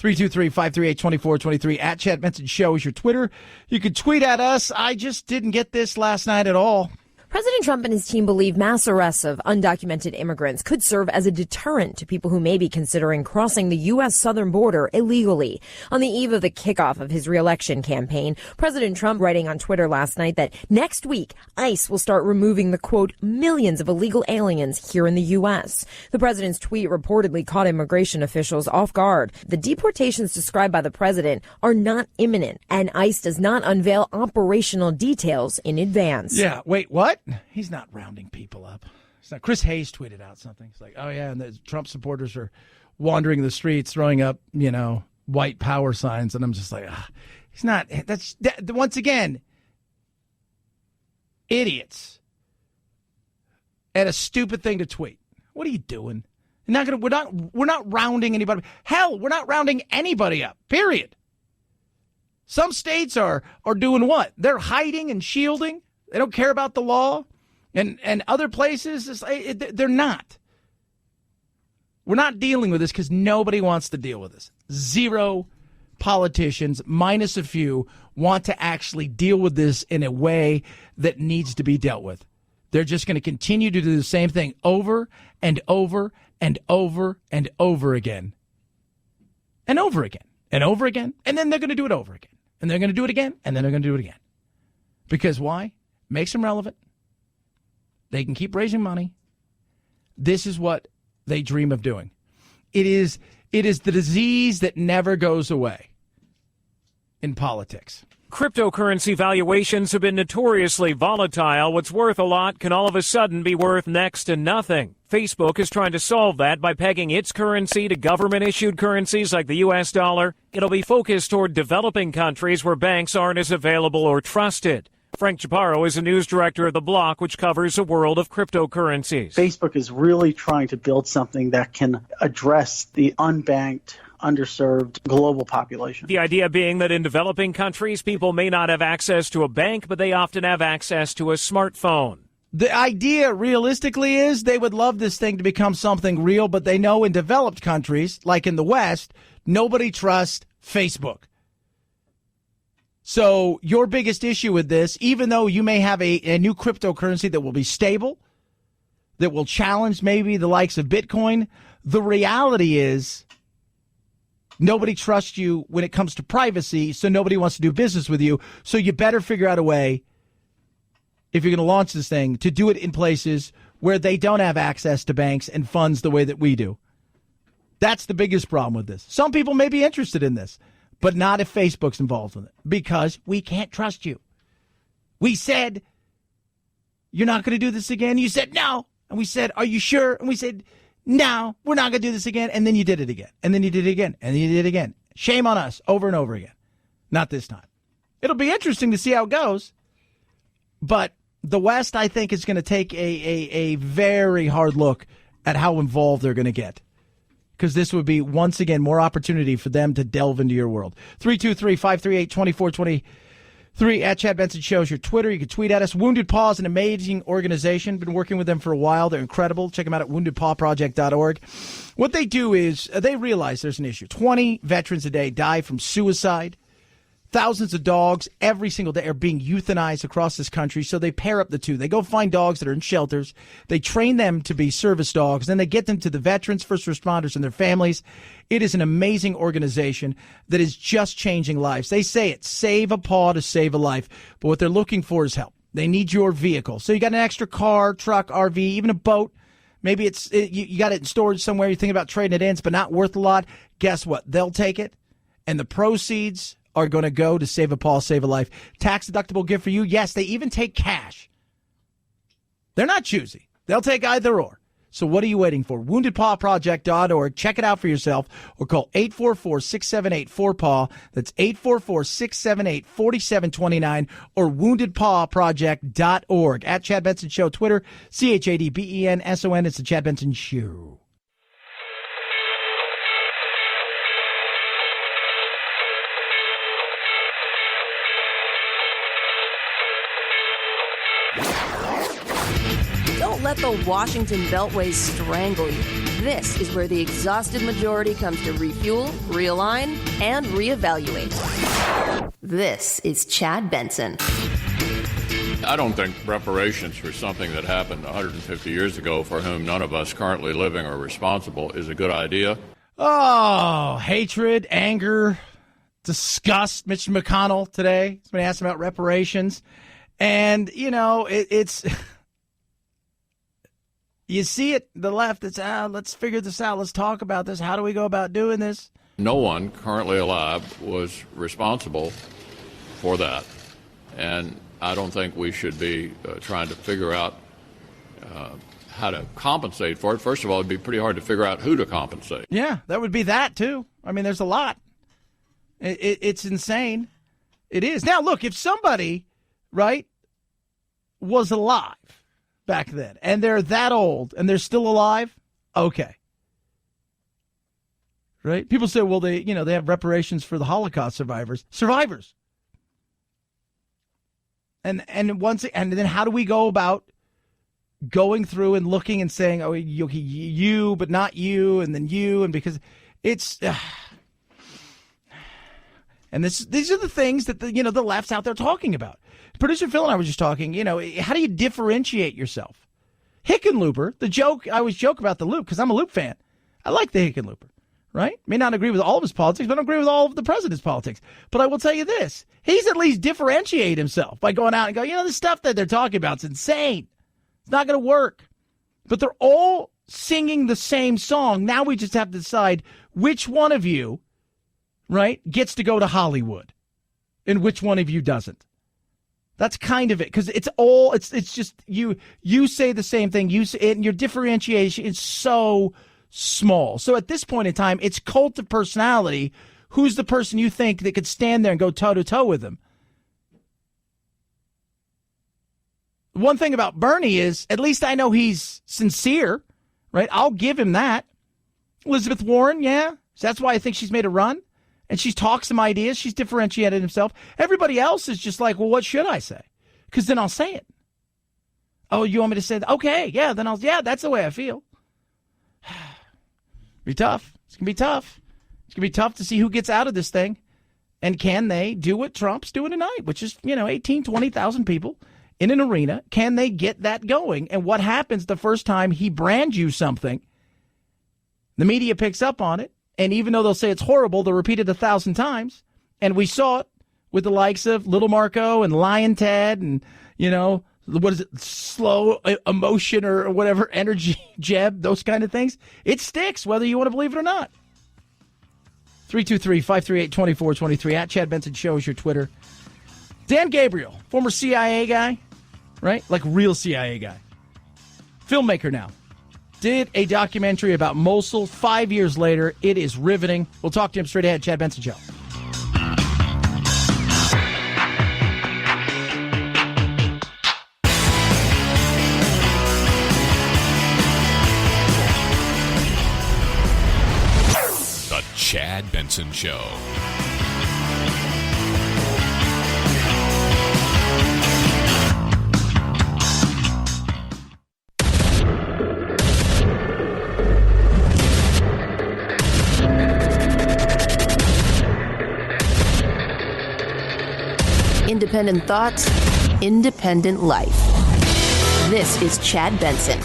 323-538-2423 at Chad Benson Show is your Twitter. You can tweet at us. I just didn't get this last night at all. President Trump and his team believe mass arrests of undocumented immigrants could serve as a deterrent to people who may be considering crossing the U.S. southern border illegally. On the eve of the kickoff of his reelection campaign, President Trump writing on Twitter last night that next week, ICE will start removing the, quote, millions of illegal aliens here in the U.S. The president's tweet reportedly caught immigration officials off guard. The deportations described by the president are not imminent, and ICE does not unveil operational details in advance. Yeah, wait, what? He's not rounding people up. It's not. Chris Hayes tweeted out something. It's like, oh, yeah, and the Trump supporters are wandering the streets, throwing up, white power signs. And I'm just like, he's not. Once again, idiots. And a stupid thing to tweet. What are you doing? We're not rounding anybody. Hell, we're not rounding anybody up, period. Some states are doing what? They're hiding and shielding. They don't care about the law, and other places, they're not. We're not dealing with this because nobody wants to deal with this. Zero politicians, minus a few, want to actually deal with this in a way that needs to be dealt with. They're just going to continue to do the same thing over and over and over and over again. And over again. And over again. And then they're going to do it over again. And they're going to do it again. And then they're going to do it again. Because why? Makes them relevant. They can keep raising money. This is what they dream of doing. It is the disease that never goes away in politics. Cryptocurrency valuations have been notoriously volatile. What's worth a lot can all of a sudden be worth next to nothing. Facebook is trying to solve that by pegging its currency to government-issued currencies like the U.S. dollar. It'll be focused toward developing countries where banks aren't as available or trusted. Frank Chaparro is a news director of The Block, which covers the world of cryptocurrencies. Facebook is really trying to build something that can address the unbanked, underserved global population. The idea being that in developing countries, people may not have access to a bank, but they often have access to a smartphone. The idea realistically is they would love this thing to become something real, but they know in developed countries, like in the West, nobody trusts Facebook. So your biggest issue with this, even though you may have a new cryptocurrency that will be stable, that will challenge maybe the likes of Bitcoin, the reality is nobody trusts you when it comes to privacy, so nobody wants to do business with you. So you better figure out a way, if you're going to launch this thing, to do it in places where they don't have access to banks and funds the way that we do. That's the biggest problem with this. Some people may be interested in this, but not if Facebook's involved in it, because we can't trust you. We said, you're not going to do this again. You said, no. And we said, are you sure? And we said, no, we're not going to do this again. And then you did it again. And then you did it again. And then you did it again. Shame on us, over and over again. Not this time. It'll be interesting to see how it goes. But the West, I think, is going to take a very hard look at how involved they're going to get. because this would be, once again, more opportunity for them to delve into your world. 323-538-2423 at Chad Benson Show is your Twitter. You can tweet at us. Wounded Paw is an amazing organization. Been working with them for a while. They're incredible. Check them out at woundedpawproject.org. What they do is they realize there's an issue. 20 veterans a day die from suicide. Thousands of dogs every single day are being euthanized across this country, so they pair up the two. They go find dogs that are in shelters. They train them to be service dogs. Then they get them to the veterans, first responders, and their families. It is an amazing organization that is just changing lives. They say it, save a paw to save a life. But what they're looking for is help. They need your vehicle. So you got an extra car, truck, RV, even a boat. Maybe you got it in storage somewhere. You're thinking about trading it in, but not worth a lot. Guess what? They'll take it, and the proceeds are going to go to Save a Paw, Save a Life. Tax-deductible gift for you. Yes, they even take cash. They're not choosy. They'll take either or. So what are you waiting for? WoundedPawProject.org. Check it out for yourself or call 844-678-4PAW. That's 844-678-4729 or WoundedPawProject.org. At Chad Benson Show, Twitter, ChadBenson. It's the Chad Benson Show. Don't let the Washington Beltway strangle you. This is where the exhausted majority comes to refuel, realign, and reevaluate. This is Chad Benson. I don't think reparations for something that happened 150 years ago for whom none of us currently living are responsible is a good idea. Oh, hatred, anger, disgust. Mitch McConnell today has been asked about reparations. And, it's... You see it, the left, it's, let's figure this out. Let's talk about this. How do we go about doing this? No one currently alive was responsible for that. And I don't think we should be trying to figure out how to compensate for it. First of all, it'd be pretty hard to figure out who to compensate. Yeah, that would be that, too. I mean, there's a lot. It's insane. It is. Now, look, if somebody, right, was alive back then, and they're that old, and they're still alive, okay. Right? People say, well, they have reparations for the Holocaust survivors. Survivors. And then how do we go about going through and looking and saying, oh, you, but not you, and then you, and because it's... And these are the things that the left's out there talking about. Producer Phil and I were just talking, how do you differentiate yourself? Hickenlooper, the joke, I always joke about the Loop because I'm a Loop fan. I like the Hickenlooper, right? May not agree with all of his politics, but I don't agree with all of the president's politics. But I will tell you this, he's at least differentiate himself by going out and go, the stuff that they're talking about is insane. It's not going to work. But they're all singing the same song. Now we just have to decide which one of you, right, gets to go to Hollywood and which one of you doesn't. That's kind of it, because it's just you say the same thing. You say, and your differentiation is so small. So at this point in time, it's cult of personality. Who's the person you think that could stand there and go toe-to-toe with him? One thing about Bernie is, at least I know he's sincere, right? I'll give him that. Elizabeth Warren, yeah. So that's why I think she's made a run. And she talks some ideas. She's differentiated himself. Everybody else is just like, well, what should I say? Because then I'll say it. Oh, you want me to say that? Okay, yeah, then that's the way I feel. Be tough. It's going to be tough. It's going to be tough to see who gets out of this thing. And can they do what Trump's doing tonight, which is, 18, 20,000 people in an arena. Can they get that going? And what happens the first time he brands you something? The media picks up on it. And even though they'll say it's horrible, they'll repeat it 1,000 times. And we saw it with the likes of Little Marco and Lion Ted and, what is it, slow emotion or whatever, energy Jeb, those kind of things. It sticks, whether you want to believe it or not. 323-538-2423 at Chad Benson Show is your Twitter. Dan Gabriel, former CIA guy, right? Like real CIA guy. Filmmaker now. Did a documentary about Mosul 5 years later. It is riveting. We'll talk to him straight ahead. Chad Benson Show. Benson Show. Independent thoughts, independent life. This is Chad Benson.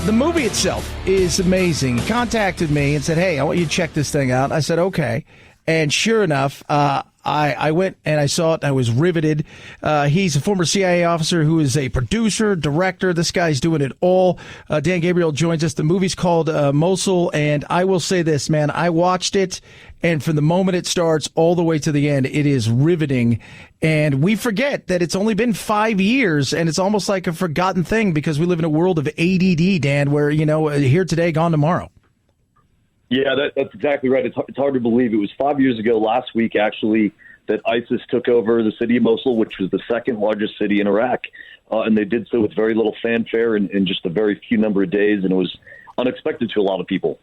The movie itself is amazing. He contacted me and said, hey, I want you to check this thing out. I said, okay. And sure enough, I went and I saw it. I was riveted. He's a former CIA officer who is a producer, director. This guy's doing it all. Dan Gabriel joins us. The movie's called Mosul. And I will say this, man, I watched it. And from the moment it starts all the way to the end, it is riveting. And we forget that it's only been 5 years, and it's almost like a forgotten thing because we live in a world of ADD, Dan, where, here today, gone tomorrow. Yeah, that's exactly right. It's hard to believe. It was 5 years ago last week, actually, that ISIS took over the city of Mosul, which was the second largest city in Iraq. And they did so with very little fanfare in just a very few number of days, and it was unexpected to a lot of people.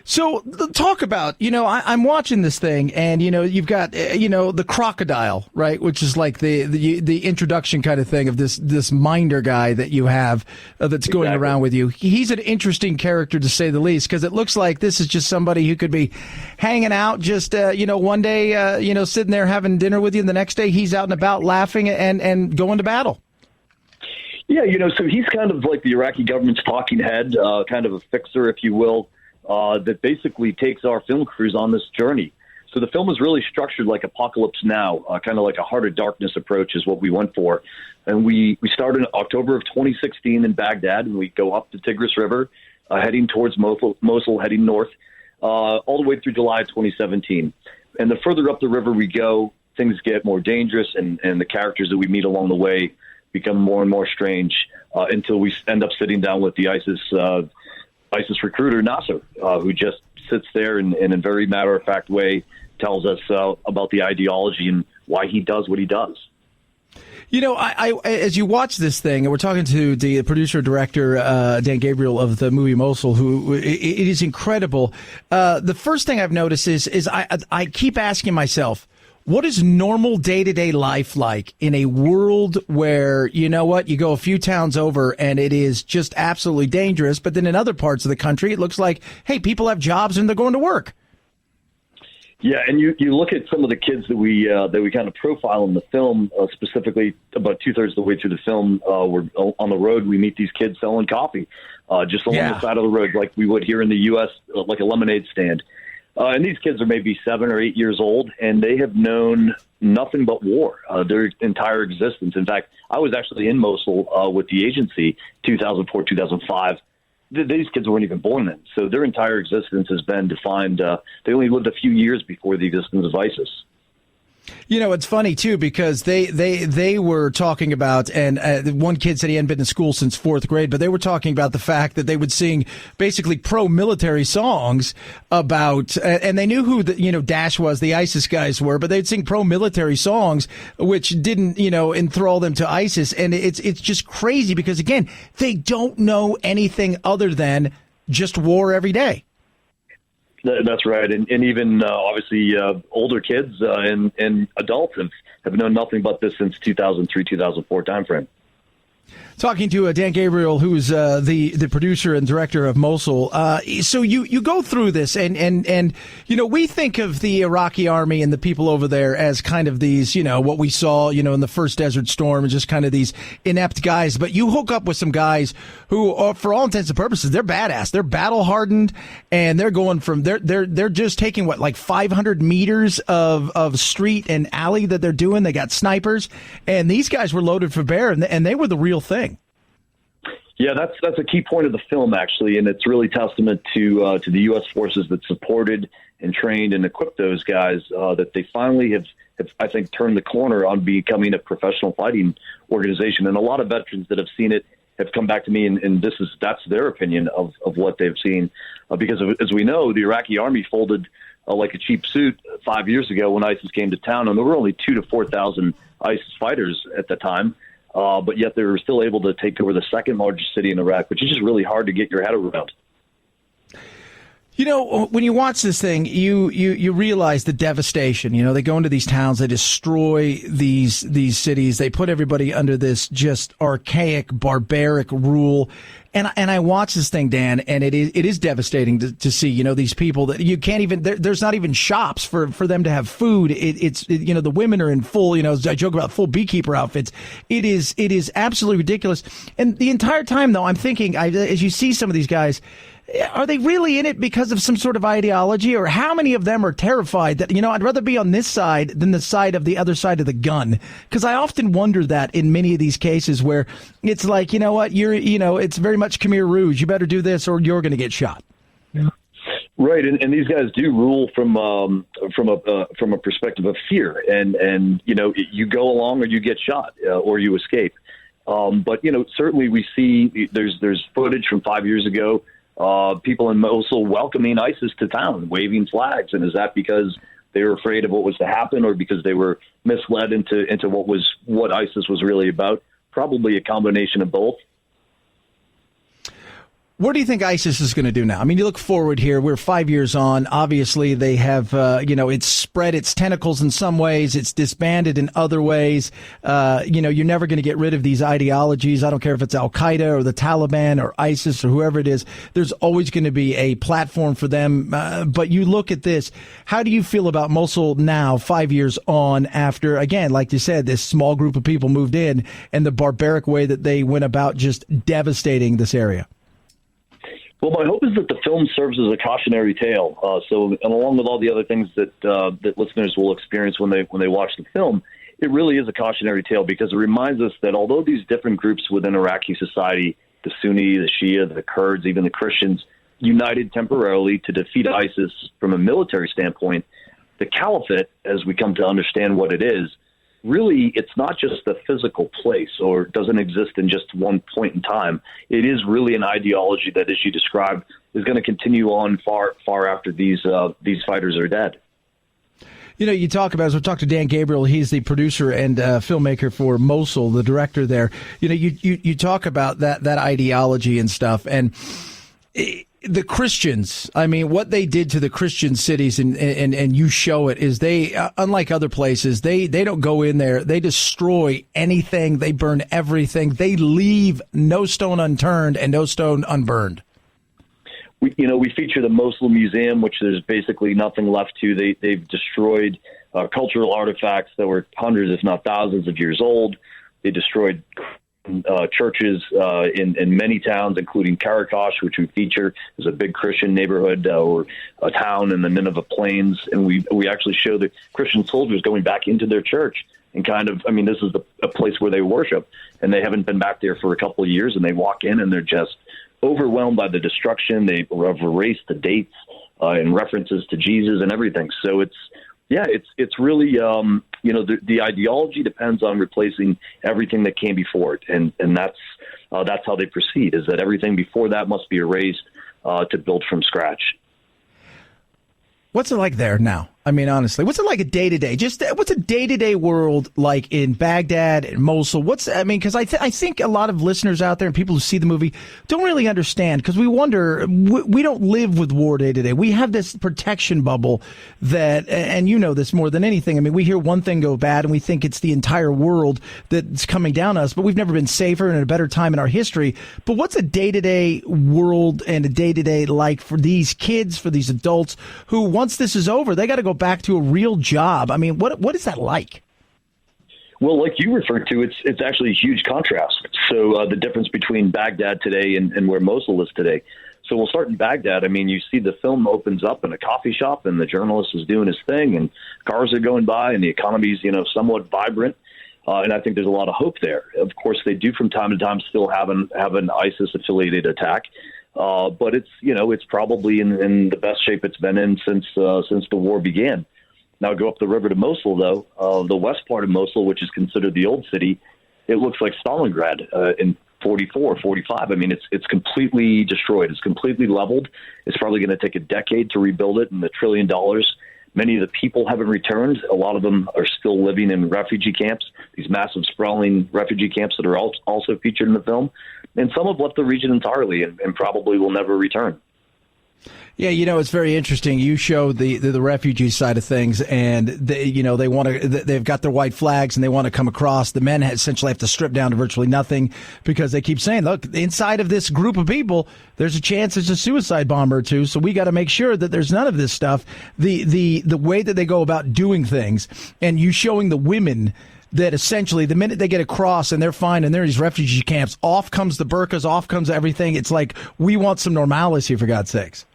So talk about, I'm watching this thing and, you've got, the crocodile, right? Which is like the introduction kind of thing of this minder guy that you have that's going around with you. He's an interesting character to say the least, because it looks like this is just somebody who could be hanging out just, one day, sitting there having dinner with you. And the next day he's out and about laughing and going to battle. Yeah, so he's kind of like the Iraqi government's talking head, kind of a fixer, if you will. That basically takes our film crews on this journey. So the film is really structured like Apocalypse Now, kind of like a Heart of Darkness approach is what we went for. And we started in October of 2016 in Baghdad, and we go up the Tigris River, heading towards Mosul, heading north, all the way through July 2017. And the further up the river we go, things get more dangerous, and the characters that we meet along the way become more and more strange until we end up sitting down with the ISIS recruiter Nasser, who just sits there and in a very matter-of-fact way tells us about the ideology and why he does what he does. I as you watch this thing, and we're talking to the producer-director, Dan Gabriel of the movie Mosul, who it is incredible. The first thing I've noticed is I keep asking myself, what is normal day-to-day life like in a world where, you go a few towns over and it is just absolutely dangerous, but then in other parts of the country, it looks like, hey, people have jobs and they're going to work. Yeah, and you look at some of the kids that we kind of profile in the film, specifically about 2/3 of the way through the film, we're on the road. We meet these kids selling coffee just along the side of the road like we would here in the U.S., like a lemonade stand. And these kids are maybe 7 or 8 years old, and they have known nothing but war their entire existence. In fact, I was actually in Mosul with the agency 2004, 2005. These kids weren't even born then. So their entire existence has been defined. They only lived a few years before the existence of ISIS. It's funny, too, because they were talking about, and one kid said he hadn't been to school since 4th grade, but they were talking about the fact that they would sing basically pro-military songs about, and they knew who Daesh was, the ISIS guys were, but they'd sing pro-military songs, which didn't, enthrall them to ISIS. And it's just crazy because, again, they don't know anything other than just war every day. That's right. And even obviously older kids and adults have known nothing but this since 2003, 2004 timeframe. Talking to Dan Gabriel, who's the producer and director of Mosul. So you go through this and we think of the Iraqi army and the people over there as kind of these, what we saw, in the first Desert Storm, and just kind of these inept guys. But you hook up with some guys who are, for all intents and purposes, they're badass. They're battle hardened, and they're going from they're just taking 500 meters of street and alley that they're doing. They got snipers, and these guys were loaded for bear, and they were the real thing. Yeah, that's a key point of the film, actually, and it's really testament to the U.S. forces that supported and trained and equipped those guys that they finally have, I think, turned the corner on becoming a professional fighting organization. And a lot of veterans that have seen it have come back to me, and that's their opinion of what they've seen. Because, as we know, the Iraqi army folded like a cheap suit 5 years ago when ISIS came to town, and there were only 2,000 to 4,000 ISIS fighters at the time. But yet they were still able to take over the second largest city in Iraq, which is just really hard to get your head around. You know, when you watch this thing, you realize the devastation. You know, they go into these towns, they destroy these cities, they put everybody under this just archaic, barbaric rule. And I watch this thing, Dan, and it is devastating to see, you know, these people that you can't even, there's not even shops for them to have food. You know, the women are in full, you know, I joke about full beekeeper outfits. It is absolutely ridiculous. And the entire time, though, I'm thinking, as you see some of these guys, are they really in it because of some sort of ideology, or how many of them are terrified that, you know, I'd rather be on this side than the side of the other side of the gun? Because I often wonder that in many of these cases where it's like, you know what, it's very much Khmer Rouge. You better do this or you're going to get shot. Yeah. Right, and these guys do rule from a perspective of fear, and you know, you go along or you get shot or you escape. But you know, certainly we see there's footage from 5 years ago. People in Mosul welcoming ISIS to town, waving flags. And is that because they were afraid of what was to happen, or because they were misled into what ISIS was really about? Probably a combination of both. What do you think ISIS is going to do now? I mean, you look forward here. We're 5 years on. Obviously, they have, it's spread its tentacles in some ways. It's disbanded in other ways. You're never going to get rid of these ideologies. I don't care if it's Al-Qaeda or the Taliban or ISIS or whoever it is. There's always going to be a platform for them. But you look at this. How do you feel about Mosul now, 5 years on, after, again, like you said, this small group of people moved in and the barbaric way that they went about just devastating this area? Well, my hope is that the film serves as a cautionary tale. And along with all the other things that listeners will experience when they watch the film, it really is a cautionary tale, because it reminds us that although these different groups within Iraqi society, the Sunni, the Shia, the Kurds, even the Christians, united temporarily to defeat ISIS from a military standpoint, the caliphate, as we come to understand what it is, really, it's not just a physical place or doesn't exist in just one point in time. It is really an ideology that, as you described, is going to continue on far after these fighters are dead. You know, you talk about, as we talked to Dan Gabriel, he's the producer and filmmaker for Mosul, the director there. You know, you talk about that ideology and stuff, and the Christians, I mean, what they did to the Christian cities, and you show it, is they, unlike other places, they don't go in there, they destroy anything, they burn everything, they leave no stone unturned and no stone unburned. We feature the Mosul Museum, which there's basically nothing left to. They've destroyed cultural artifacts that were hundreds, if not thousands of years old. They destroyed churches in many towns, including Karakash, which we feature as a big Christian neighborhood or a town in the Nineveh Plains. And we actually show the Christian soldiers going back into their church and this is a place where they worship, and they haven't been back there for a couple of years, and they walk in and they're just overwhelmed by the destruction. They have erased the dates and references to Jesus and everything. So it's really, the ideology depends on replacing everything that came before it. And that's how they proceed, is that everything before that must be erased to build from scratch. What's it like there now? I mean, honestly, what's it like a day-to-day? Just what's a day-to-day world like in Baghdad and Mosul? Because I think a lot of listeners out there and people who see the movie don't really understand, because we wonder, we don't live with war day-to-day. We have this protection bubble that, and you know this more than anything. I mean, we hear one thing go bad and we think it's the entire world that's coming down on us, but we've never been safer and at a better time in our history. But what's a day-to-day world and a day-to-day like for these kids, for these adults who, once this is over, they got to go back to a real job? I mean, what is that like? Well, like you referred to, it's actually a huge contrast. So the difference between Baghdad today and where Mosul is today. So we'll start in Baghdad. I mean, you see the film opens up in a coffee shop, and the journalist is doing his thing, and cars are going by, and the economy's somewhat vibrant. And I think there's a lot of hope there. Of course, they do from time to time still have an ISIS affiliated attack. But it's probably in the best shape it's been in since the war began. Now go up the river to Mosul, though. The west part of Mosul, which is considered the old city, it looks like Stalingrad in 44, 45. I mean, it's completely destroyed. It's completely leveled. It's probably going to take a decade to rebuild it, and $1 trillion. Many of the people haven't returned. A lot of them are still living in refugee camps, these massive sprawling refugee camps that are also featured in the film. And some have left the region entirely and probably will never return. Yeah, it's very interesting. You show the refugee side of things, and they want to. They've got their white flags, and they want to come across. The men essentially have to strip down to virtually nothing because they keep saying, "Look, inside of this group of people, there's a chance there's a suicide bomber or two. So we got to make sure that there's none of this stuff." The way that they go about doing things, and you showing the women that essentially the minute they get across and they're fine and they're in these refugee camps, off comes the burqas, off comes everything. It's like we want some normalcy, for God's sakes.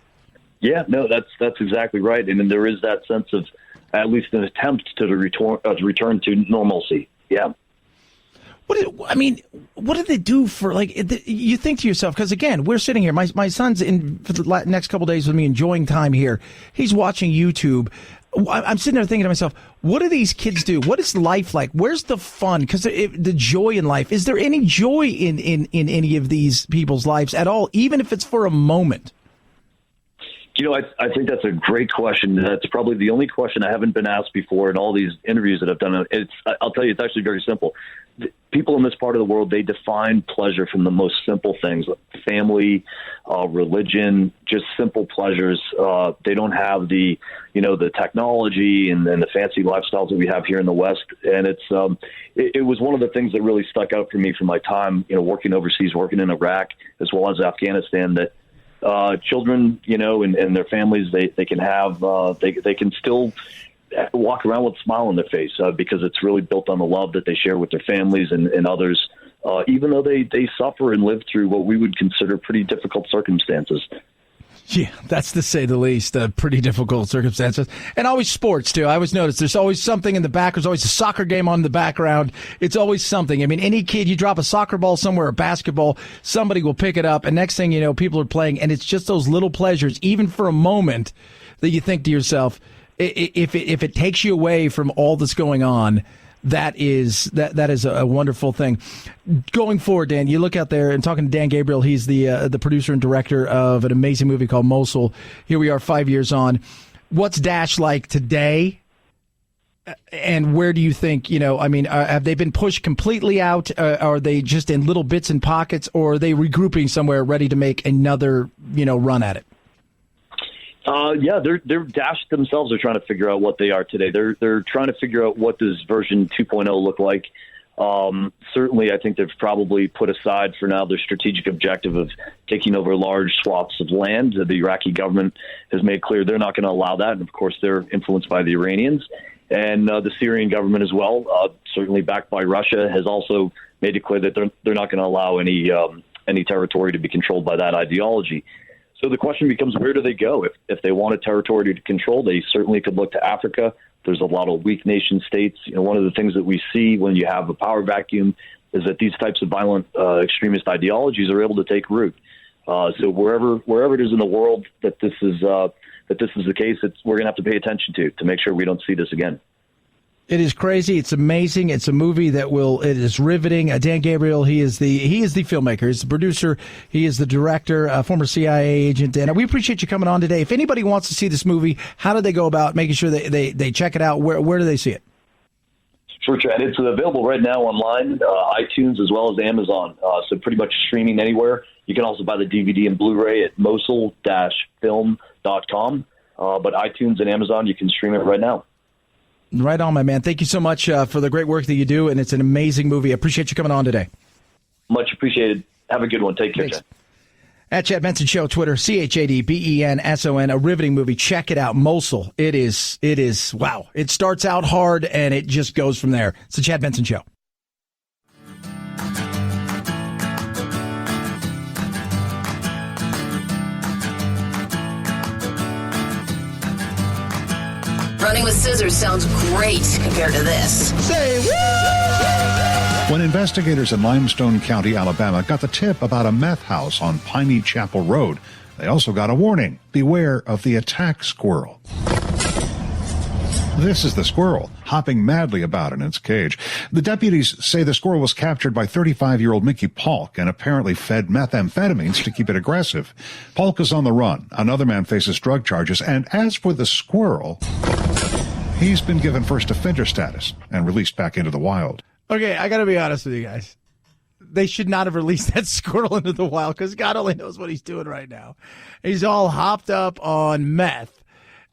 Yeah, no, that's exactly right. And then there is that sense of at least an attempt to return to normalcy. Yeah. What do they do for, like, you think to yourself, because again, we're sitting here, my son's for the next couple of days with me enjoying time here. He's watching YouTube. I'm sitting there thinking to myself, what do these kids do? What is life like? Where's the fun? Because the joy in life, is there any joy in any of these people's lives at all, even if it's for a moment? I think that's a great question. That's probably the only question I haven't been asked before in all these interviews that I've done. I'll tell you, it's actually very simple. People in this part of the world, they define pleasure from the most simple things, like family, religion, just simple pleasures. They don't have the technology and the fancy lifestyles that we have here in the West. And it was one of the things that really stuck out for me from my time, working overseas, working in Iraq as well as Afghanistan, that children, and their families, they can have, they can still walk around with a smile on their face because it's really built on the love that they share with their families and others, even though they suffer and live through what we would consider pretty difficult circumstances. Yeah, that's to say the least. Pretty difficult circumstances. And always sports, too. I always notice there's always something in the back. There's always a soccer game on in the background. It's always something. I mean, any kid, you drop a soccer ball somewhere or basketball, somebody will pick it up. And next thing you know, people are playing. And it's just those little pleasures, even for a moment, that you think to yourself, if it takes you away from all that's going on, that is a wonderful thing. Going forward, Dan, you look out there and talking to Dan Gabriel. He's the producer and director of an amazing movie called Mosul. Here we are 5 years on. What's Dash like today? And where do you think, have they been pushed completely out? Are they just in little bits and pockets, or are they regrouping somewhere ready to make another, run at it? They're Dash themselves are trying to figure out what they are today. They're trying to figure out what does version 2.0 look like. Certainly, I think they've probably put aside for now their strategic objective of taking over large swaths of land. The Iraqi government has made clear they're not going to allow that. And of course, they're influenced by the Iranians and the Syrian government as well, certainly backed by Russia, has also made it clear that they're not going to allow any territory to be controlled by that ideology. So the question becomes, where do they go? If they want a territory to control, they certainly could look to Africa. There's a lot of weak nation states. One of the things that we see when you have a power vacuum is that these types of violent extremist ideologies are able to take root. So wherever it is in the world that this is the case, we're going to have to pay attention to make sure we don't see this again. It is crazy. It's amazing. It's a movie it is riveting. Dan Gabriel, he is the filmmaker. He's the producer. He is the director, former CIA agent. And we appreciate you coming on today. If anybody wants to see this movie, how do they go about making sure they check it out? Where do they see it? Sure, Chad. It's available right now online, iTunes as well as Amazon. So pretty much streaming anywhere. You can also buy the DVD and Blu-ray at mosul-film.com. But iTunes and Amazon, you can stream it right now. Right on, my man. Thank you so much for the great work that you do, and it's an amazing movie. I appreciate you coming on today. Much appreciated. Have a good one. Take care, Chad. At Chad Benson Show, Twitter, ChadBenson, a riveting movie. Check it out, Mosul. It is, wow. It starts out hard, and it just goes from there. It's the Chad Benson Show. Running with scissors sounds great compared to this. Say what? When investigators in Limestone County, Alabama, got the tip about a meth house on Piney Chapel Road, they also got a warning. Beware of the attack squirrel. This is the squirrel, hopping madly about in its cage. The deputies say the squirrel was captured by 35-year-old Mickey Polk and apparently fed methamphetamines to keep it aggressive. Polk is on the run. Another man faces drug charges. And as for the squirrel, he's been given first offender status and released back into the wild. Okay, I got to be honest with you guys. they should not have released that squirrel into the wild because God only knows what he's doing right now. He's all hopped up on meth,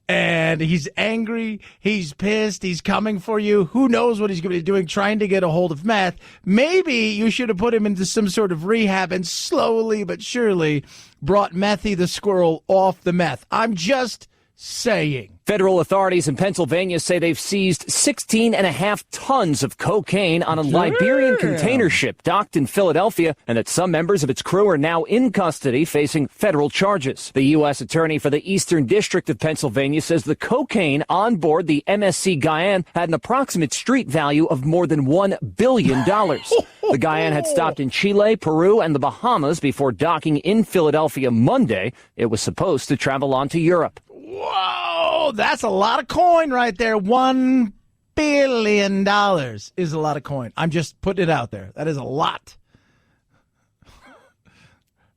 and he's angry. He's pissed. He's coming for you. Who knows what he's going to be doing trying to get a hold of meth. Maybe you should have put him into some sort of rehab and slowly but surely brought Methy the squirrel off the meth. I'm just saying. Federal authorities in Pennsylvania say they've seized 16.5 tons of cocaine on a Liberian container ship docked in Philadelphia, and that some members of its crew are now in custody facing federal charges. The U.S. Attorney for the Eastern District of Pennsylvania says the cocaine on board the MSC Guyane had an approximate street value of more than $1 billion. The Guyane had stopped in Chile, Peru, and the Bahamas before docking in Philadelphia Monday. It was supposed to travel on to Europe. Whoa, that's a lot of coin right there. $1 billion is a lot of coin. I'm just putting it out there. That is a lot.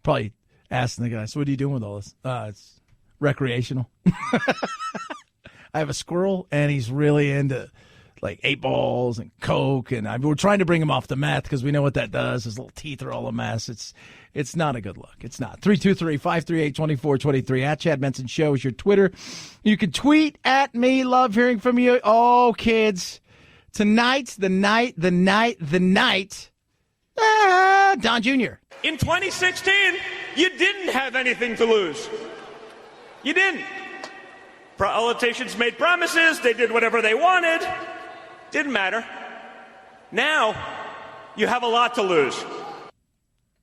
Probably asking the guy, so what are you doing with all this? It's recreational. I have a squirrel, and he's really into like 8 balls and coke, and we're trying to bring him off the meth because we know what that does. His little teeth are all a mess. It's not a good look. It's not. 323-538-2423 at Chad Benson Show is your Twitter. You can tweet at me. Love hearing from you. Oh, kids, tonight's the night. Don Jr. In 2016, you didn't have anything to lose. You didn't. Politicians made promises. They did whatever they wanted. Didn't matter. Now, you have a lot to lose.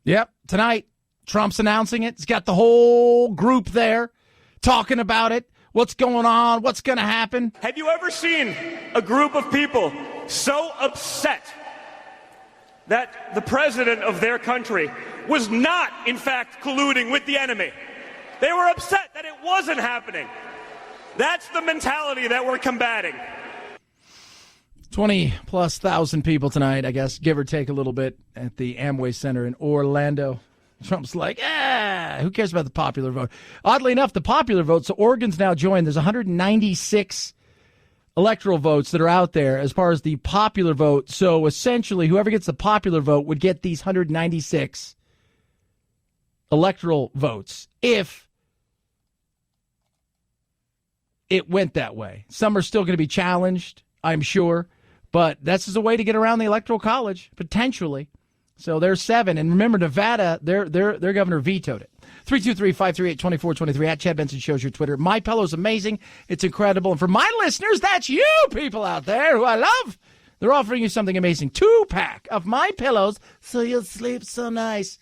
Yep, tonight, Trump's announcing it. He's got the whole group there talking about it. What's going on? What's going to happen? Have you ever seen a group of people so upset that the president of their country was not, in fact, colluding with the enemy? They were upset that it wasn't happening. That's the mentality that we're combating. 20+ thousand people tonight, I guess, give or take a little bit, at the Amway Center in Orlando. Trump's like, who cares about the popular vote? Oddly enough, the popular vote, so Oregon's now joined. There's 196 electoral votes that are out there as far as the popular vote. So essentially, whoever gets the popular vote would get these 196 electoral votes if it went that way. Some are still going to be challenged, I'm sure. But this is a way to get around the Electoral College, potentially. So there's 7. And remember, Nevada, their governor vetoed it. 323-538-2423 at Chad Benson Shows your Twitter. My Pillow's amazing. It's incredible. And for my listeners, that's you people out there who I love. They're offering you something amazing. 2-pack of My Pillows so you'll sleep so nice.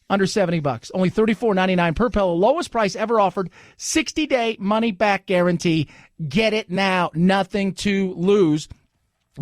Under $70. Only $34.99 per pillow. Lowest price ever offered. 60-day money-back guarantee. Get it now. Nothing to lose.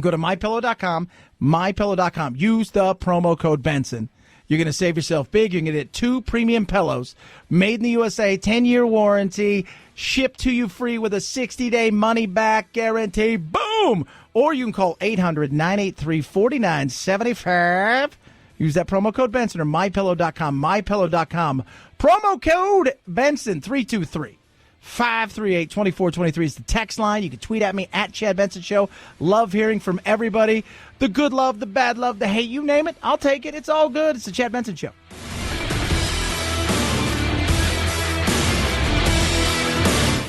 Go to MyPillow.com, MyPillow.com. Use the promo code Benson. You're going to save yourself big. You're going to get 2 premium pillows, made in the USA, 10-year warranty, shipped to you free with a 60-day money-back guarantee. Boom! Or you can call 800-983-4975. Use that promo code Benson or MyPillow.com, MyPillow.com. Promo code Benson, 323-538-2423 is the text line. You can tweet at me at Chad Benson Show. Love hearing from everybody. The good love, the bad love, the hate, you name it. I'll take it. It's all good. It's the Chad Benson Show.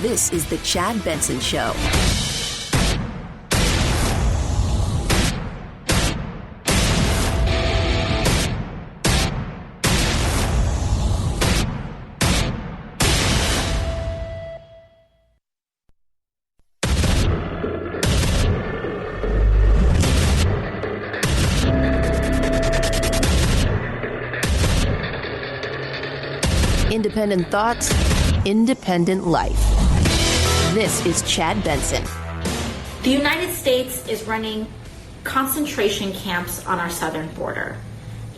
This is the Chad Benson Show. Independent thoughts, independent life. This is Chad Benson. The United States is running concentration camps on our southern border.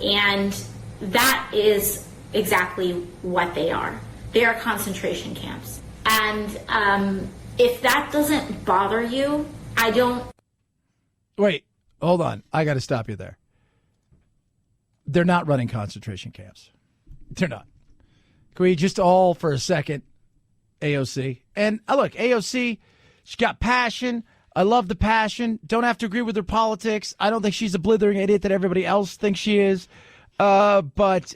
And that is exactly what they are. They are concentration camps. And if that doesn't bother you, I don't... Wait, hold on. I got to stop you there. They're not running concentration camps. They're not. Can we just all, for a second, AOC? And look, AOC, she's got passion. I love the passion. Don't have to agree with her politics. I don't think she's a blithering idiot that everybody else thinks she is. But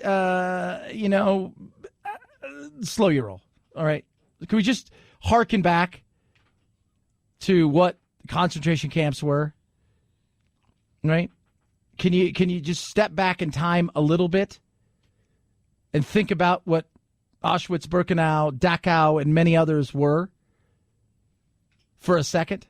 slow your roll. All right. Can we just hearken back to what concentration camps were? Right? Can you just step back in time a little bit and think about what Auschwitz, Birkenau, Dachau, and many others were for a second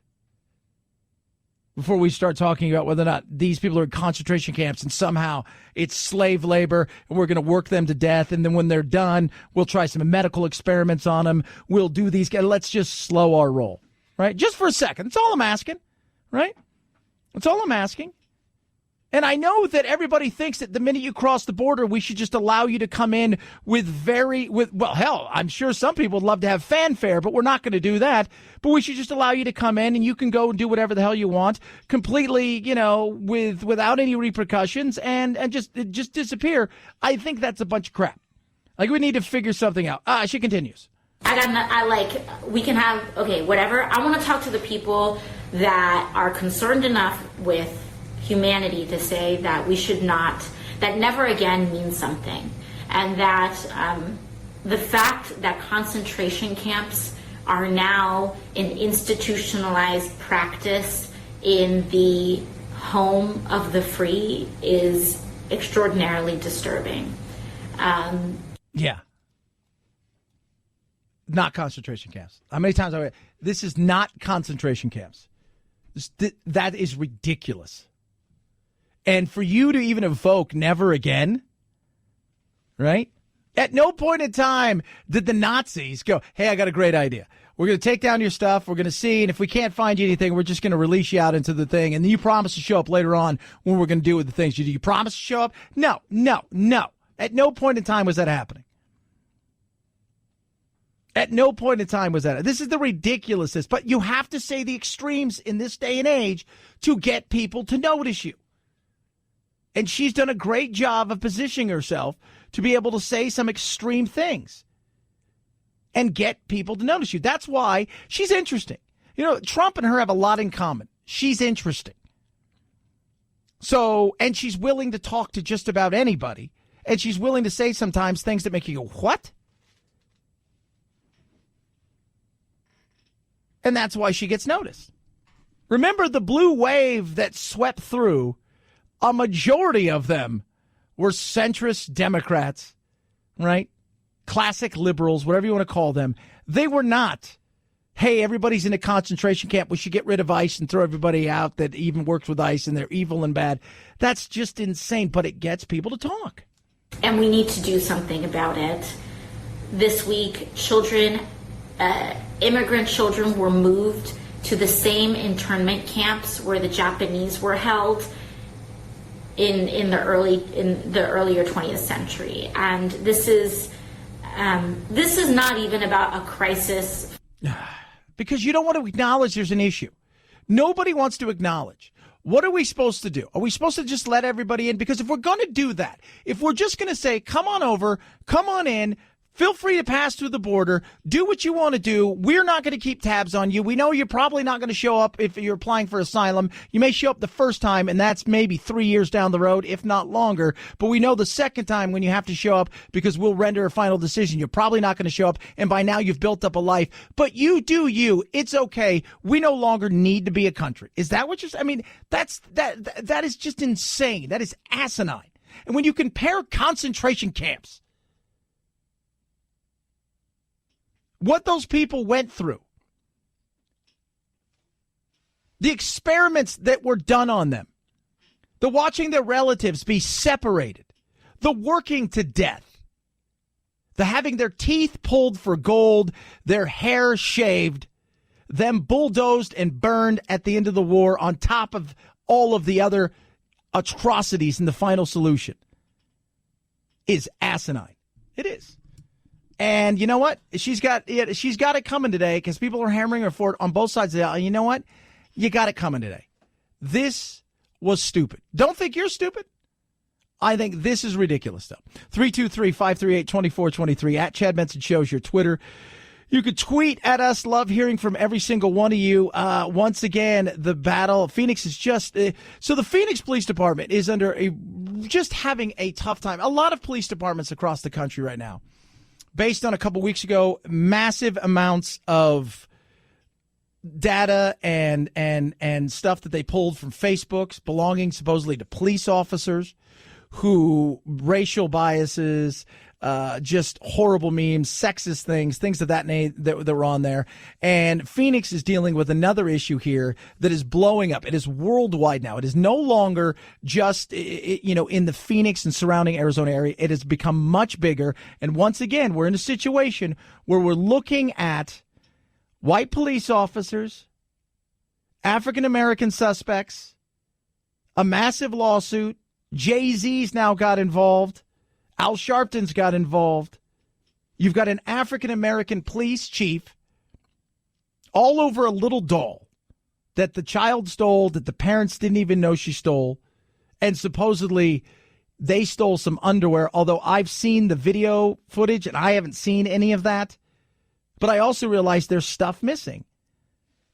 before we start talking about whether or not these people are in concentration camps and somehow it's slave labor and we're going to work them to death, and then when they're done, we'll try some medical experiments on them. We'll do these guys. Let's just slow our roll, right? Just for a second. That's all I'm asking, right? That's all I'm asking. And I know that everybody thinks that the minute you cross the border, we should just allow you to come in well, hell, I'm sure some people would love to have fanfare, but we're not going to do that. But we should just allow you to come in and you can go and do whatever the hell you want completely, without any repercussions and just disappear. I think that's a bunch of crap. Like, we need to figure something out. She continues. We can have, whatever. I want to talk to the people that are concerned enough with humanity to say that we should not, that never again means something. And that the fact that concentration camps are now an institutionalized practice in the home of the free is extraordinarily disturbing. Yeah. Not concentration camps. How many times this is not concentration camps. That is ridiculous. And for you to even evoke never again, right? At no point in time did the Nazis go, hey, I got a great idea. We're going to take down your stuff. We're going to see. And if we can't find you anything, we're just going to release you out into the thing. And then you promise to show up later on when we're going to do with the things you do. You promise to show up? No. At no point in time was that happening. At no point in time was that. This is the ridiculousness. But you have to say the extremes in this day and age to get people to notice you. And she's done a great job of positioning herself to be able to say some extreme things and get people to notice you. That's why she's interesting. Trump and her have a lot in common. She's interesting. So, and she's willing to talk to just about anybody. And she's willing to say sometimes things that make you go, what? And that's why she gets noticed. Remember the blue wave that swept through. A majority of them were centrist Democrats, right? Classic liberals, whatever you want to call them. They were not, hey, everybody's in a concentration camp. We should get rid of ICE and throw everybody out that even works with ICE and they're evil and bad. That's just insane, but it gets people to talk. And we need to do something about it. This week, immigrant children were moved to the same internment camps where the Japanese were held in the earlier 20th century, and this is not even about a crisis because you don't want to acknowledge there's an issue. Nobody wants to acknowledge. What are we supposed to do? Are we supposed to just let everybody in? Because if we're going to do that, if we're just going to say, come on over, come on in, feel free to pass through the border. Do what you want to do. We're not going to keep tabs on you. We know you're probably not going to show up if you're applying for asylum. You may show up the first time, and that's maybe 3 years down the road, if not longer. But we know the second time when you have to show up because we'll render a final decision, you're probably not going to show up. And by now you've built up a life. But you do you. It's okay. We no longer need to be a country. Is that what you're saying? I mean, that is just insane. That is asinine. And when you compare concentration camps, what those people went through, the experiments that were done on them, the watching their relatives be separated, the working to death, the having their teeth pulled for gold, their hair shaved, them bulldozed and burned at the end of the war on top of all of the other atrocities in the final solution is asinine. It is. And you know what? She's got it coming today because people are hammering her for it on both sides of the aisle. You know what? You got it coming today. This was stupid. Don't think you're stupid. I think this is ridiculous, though. 323-538-2423 at Chad Benson Show's your Twitter. You could tweet at us. Love hearing from every single one of you. Once again, the battle. Phoenix is just so the Phoenix Police Department is under a just having a tough time. A lot of police departments across the country right now, based on a couple weeks ago, massive amounts of data and stuff that they pulled from Facebooks belonging supposedly to police officers who racial biases, just horrible memes, sexist things of that were on there. And Phoenix is dealing with another issue here that is blowing up. It is worldwide now. It is no longer just, in the Phoenix and surrounding Arizona area. It has become much bigger. And once again, we're in a situation where we're looking at white police officers, African-American suspects, a massive lawsuit. Jay-Z's now got involved. Al Sharpton's got involved. You've got an African-American police chief all over a little doll that the child stole, that the parents didn't even know she stole, and supposedly they stole some underwear, although I've seen the video footage and I haven't seen any of that. But I also realize there's stuff missing.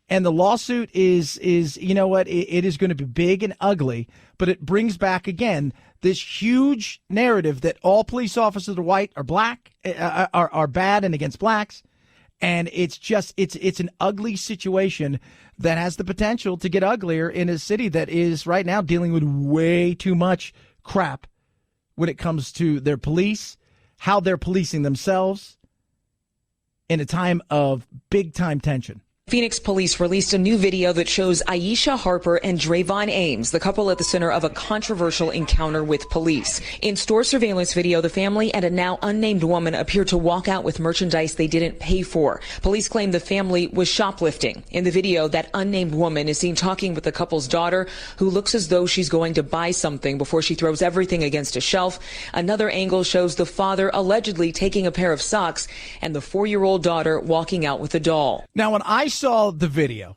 And the lawsuit is you know what, it is going to be big and ugly, but it brings back again this huge narrative that all police officers are white, are black, are bad and against blacks. And it's just, it's an ugly situation that has the potential to get uglier in a city that is right now dealing with way too much crap when it comes to their police, how they're policing themselves in a time of big time tension. Phoenix police released a new video that shows Aisha Harper and Drayvon Ames, the couple at the center of a controversial encounter with police. In store surveillance video, the family and a now unnamed woman appear to walk out with merchandise they didn't pay for. Police claim the family was shoplifting. In the video, that unnamed woman is seen talking with the couple's daughter, who looks as though she's going to buy something before she throws everything against a shelf. Another angle shows the father allegedly taking a pair of socks and the 4-year-old daughter walking out with a doll. Now, when I saw the video,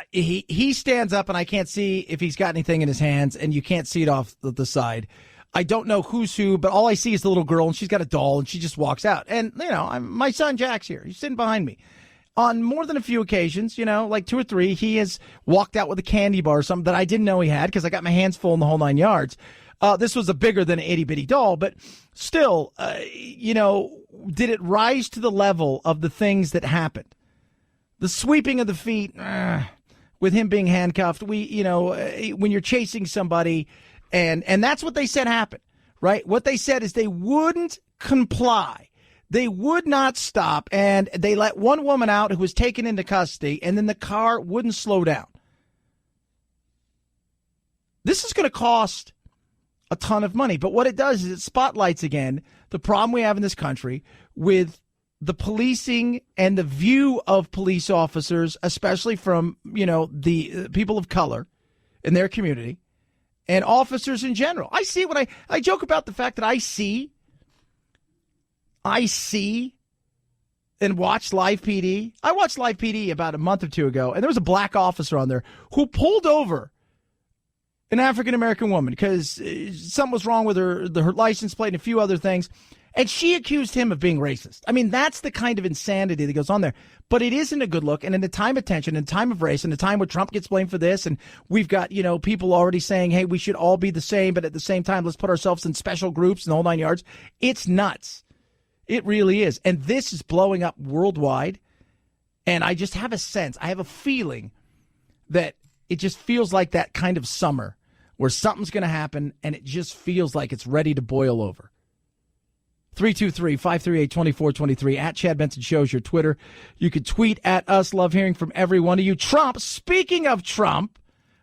he stands up and I can't see if he's got anything in his hands, and you can't see it off the side. I don't know who's who, but all I see is the little girl, and she's got a doll, and she just walks out. And, my son Jack's here. He's sitting behind me. On more than a few occasions, like 2 or 3, he has walked out with a candy bar or something that I didn't know he had because I got my hands full in the whole 9 yards. This was a bigger than an itty-bitty doll, but still, did it rise to the level of the things that happened? The sweeping of the feet, with him being handcuffed, when you're chasing somebody, and that's what they said happened, right? What they said is they wouldn't comply. They would not stop, and they let one woman out who was taken into custody, and then the car wouldn't slow down. This is going to cost a ton of money. But what it does is it spotlights again the problem we have in this country with the policing and the view of police officers, especially from, the people of color in their community and officers in general. I see when I joke about the fact that I see and watch Live PD. I watched Live PD about a month or two ago, and there was a black officer on there who pulled over an African-American woman because something was wrong with her license plate and a few other things. And she accused him of being racist. I mean, that's the kind of insanity that goes on there. But it isn't a good look. And in the time of tension, in time of race, in the time where Trump gets blamed for this, and we've got, people already saying, hey, we should all be the same, but at the same time, let's put ourselves in special groups and the whole 9 yards. It's nuts. It really is. And this is blowing up worldwide. And I just have a sense, I have a feeling that it just feels like that kind of summer where something's going to happen, and it just feels like it's ready to boil over. 323-538-2423 at Chad Benson Shows your Twitter. You could tweet at us. Love hearing from every one of you. Trump, speaking of Trump,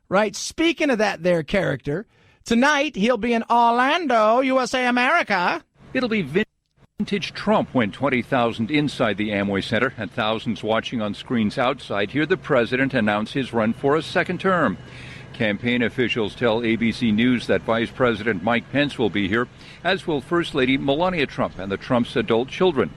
right? Speaking of that there character, tonight he'll be in Orlando, USA, America. It'll be vintage Trump when 20,000 inside the Amway Center and thousands watching on screens outside hear the president announce his run for a second term. Campaign officials tell ABC News that Vice President Mike Pence will be here, as will First Lady Melania Trump and the Trumps' adult children.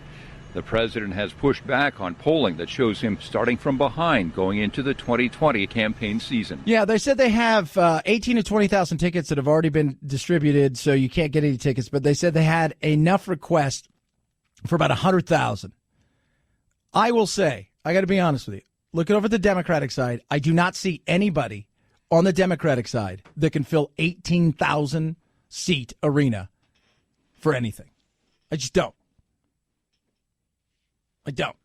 The president has pushed back on polling that shows him starting from behind going into the 2020 campaign season. Yeah, they said they have 18 to 20,000 tickets that have already been distributed, so you can't get any tickets. But they said they had enough requests for about 100,000. I will say, I got to be honest with you, looking over the Democratic side, I do not see anybody on the Democratic side that can fill 18,000 seat arena for anything. I just don't. I don't.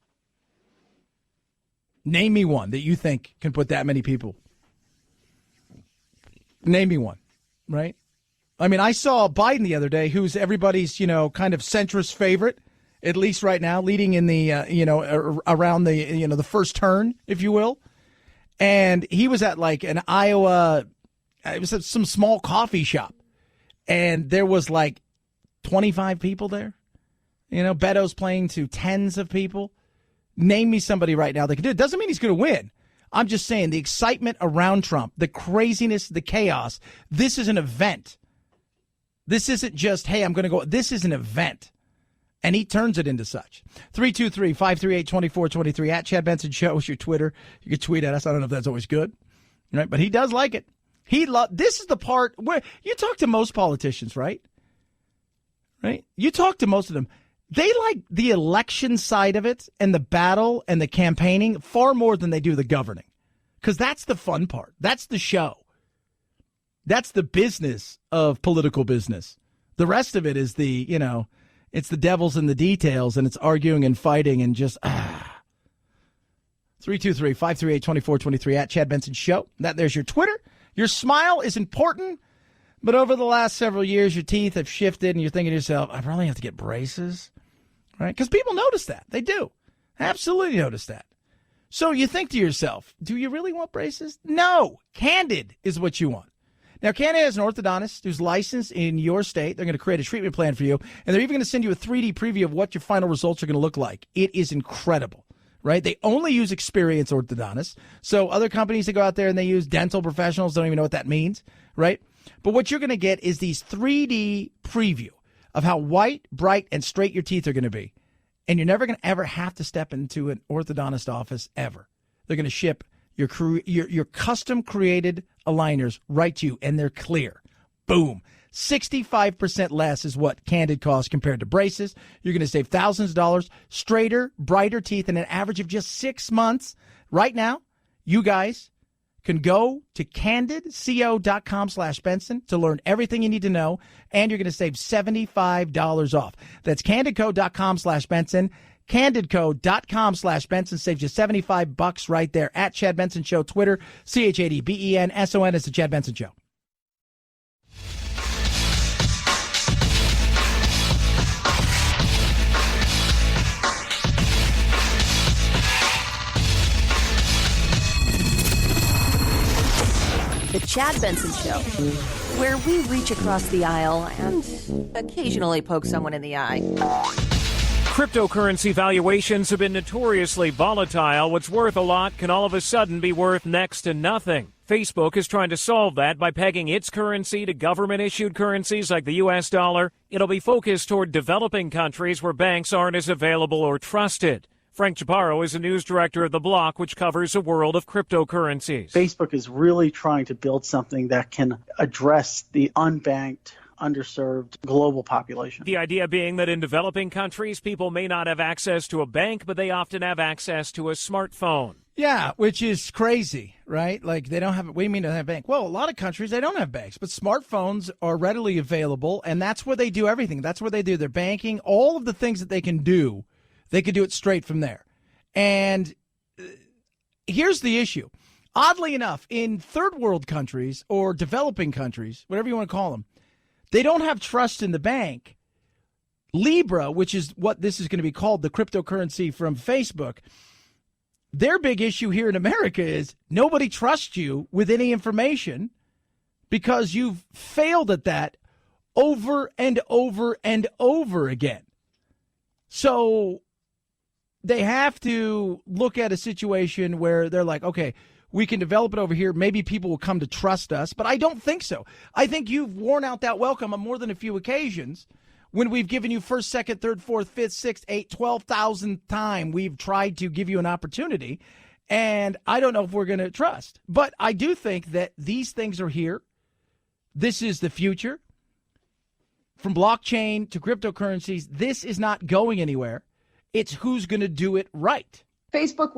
Name me one that you think can put that many people. Name me one, right? I mean, I saw Biden the other day, who's everybody's, kind of centrist favorite, at least right now, leading in the, around the, the first turn, if you will. And he was at like an Iowa, it was at some small coffee shop. And there was like 25 people there. Beto's playing to tens of people. Name me somebody right now that can do it. Doesn't mean he's going to win. I'm just saying the excitement around Trump, the craziness, the chaos. This is an event. This isn't just, hey, I'm going to go. This is an event. And he turns it into such. 323-538-2423 at Chad Benson Show is your Twitter. You can tweet at us. I don't know if that's always good, right? But he does like it. This is the part where you talk to most politicians, right? Right? You talk to most of them. They like the election side of it and the battle and the campaigning far more than they do the governing. Because that's the fun part. That's the show. That's the business of political business. The rest of it is the, it's the devil's in the details, and it's arguing and fighting and just, 323-538-2423 at Chad Benson Show. There's your Twitter. Your smile is important, but over the last several years, your teeth have shifted, and you're thinking to yourself, I probably have to get braces, right? Because people notice that. They do. Absolutely notice that. So you think to yourself, do you really want braces? No. Candid is what you want. Now, Candid has an orthodontist who's licensed in your state. They're going to create a treatment plan for you, and they're even going to send you a 3D preview of what your final results are going to look like. It is incredible, right? They only use experienced orthodontists. So other companies that go out there and they use dental professionals don't even know what that means, right? But what you're going to get is these 3D preview of how white, bright, and straight your teeth are going to be. And you're never going to ever have to step into an orthodontist office ever. They're going to ship your custom created aligners right to you, and they're clear. Boom. 65% less is what Candid costs compared to braces. You're going to save thousands of dollars, straighter, brighter teeth in an average of just 6 months. Right now, you guys can go to candidco.com/Benson to learn everything you need to know, and you're going to save $75 off. That's candidco.com/Benson. CandidCo.com/Benson saves you $75 right there at Chad Benson Show. Twitter, ChadBenson is the Chad Benson Show. The Chad Benson Show, where we reach across the aisle and occasionally poke someone in the eye. Cryptocurrency valuations have been notoriously volatile. What's worth a lot can all of a sudden be worth next to nothing. Facebook is trying to solve that by pegging its currency to government-issued currencies like the U.S. dollar. It'll be focused toward developing countries where banks aren't as available or trusted. Frank Chaparro is a news director of The Block, which covers a world of cryptocurrencies. Facebook is really trying to build something that can address the unbanked, underserved global population. The idea being that in developing countries, people may not have access to a bank, but they often have access to a smartphone. Yeah, which is crazy, right? Like they don't have, what do you mean they don't have a bank? Well, a lot of countries, they don't have banks, but smartphones are readily available, and that's where they do everything. That's where they do their banking, all of the things that they can do. They could do it straight from there. And here's the issue. Oddly enough, in third world countries or developing countries, whatever you want to call them, they don't have trust in the bank. Libra, which is what this is going to be called, the cryptocurrency from Facebook, their big issue here in America is nobody trusts you with any information because you've failed at that over and over and over again. So they have to look at a situation where they're like, okay, we can develop it over here. Maybe people will come to trust us, but I don't think so. I think you've worn out that welcome on more than a few occasions when we've given you first, second, third, fourth, fifth, sixth, eighth, 12,000th time we've tried to give you an opportunity, and I don't know if we're going to trust. But I do think that these things are here. This is the future. From blockchain to cryptocurrencies, this is not going anywhere. It's who's going to do it right. Facebook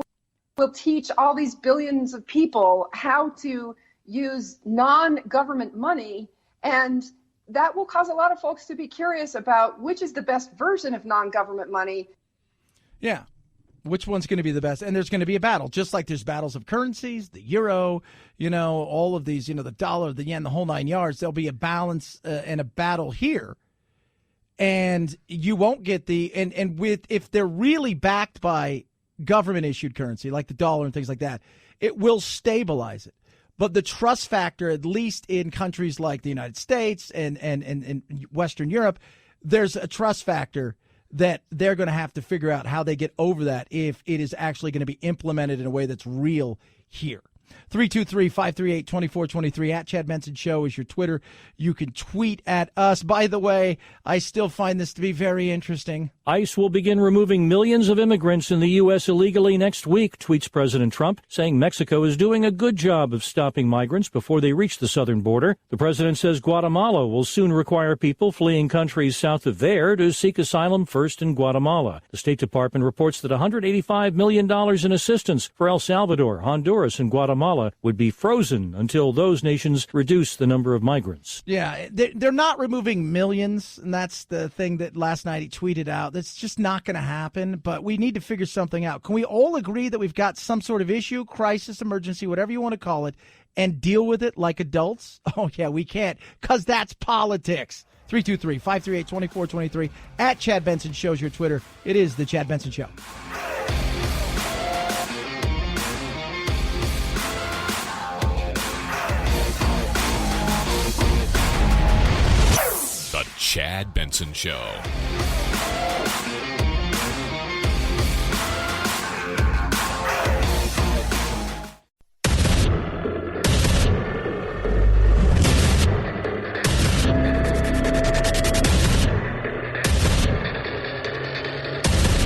will teach all these billions of people how to use non-government money, and that will cause a lot of folks to be curious about which is the best version of non-government money. Yeah. Which one's going to be the best? And there's going to be a battle, just like there's battles of currencies, the euro, all of these, the dollar, the yen, the whole 9 yards. There'll be a balance and a battle here. And you won't get if they're really backed by government issued currency, like the dollar and things like that, it will stabilize it. But the trust factor, at least in countries like the United States and Western Europe, there's a trust factor that they're going to have to figure out how they get over that if it is actually going to be implemented in a way that's real here. 323-538-2423 at Chad Benson Show is your Twitter. You can tweet at us. By the way, I still find this to be very interesting. ICE will begin removing millions of immigrants in the U.S. illegally next week, tweets President Trump, saying Mexico is doing a good job of stopping migrants before they reach the southern border. The president says Guatemala will soon require people fleeing countries south of there to seek asylum first in Guatemala. The State Department reports that $185 million in assistance for El Salvador, Honduras, and Guatemala would be frozen until those nations reduce the number of migrants. Yeah, they're not removing millions, and that's the thing that last night he tweeted out. That's just not going to happen, but we need to figure something out. Can we all agree that we've got some sort of issue, crisis, emergency, whatever you want to call it, and deal with it like adults? Oh, yeah, we can't, because that's politics. 323-538-2423 at Chad Benson Show's your Twitter. It is The Chad Benson Show. The Chad Benson Show.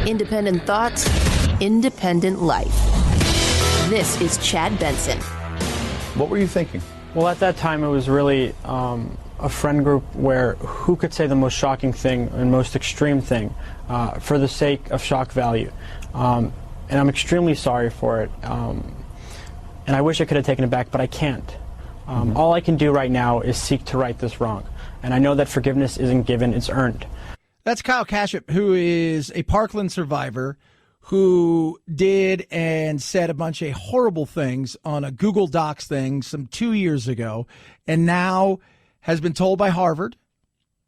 Independent thoughts, independent life. This is Chad Benson. What were you thinking? Well, at that time, it was really a friend group where who could say the most shocking thing and most extreme thing for the sake of shock value. And I'm extremely sorry for it. And I wish I could have taken it back, but I can't. All I can do right now is seek to right this wrong. And I know that forgiveness isn't given, it's earned. That's Kyle Kaship, who is a Parkland survivor who did and said a bunch of horrible things on a Google Docs thing some 2 years ago, and now has been told by Harvard,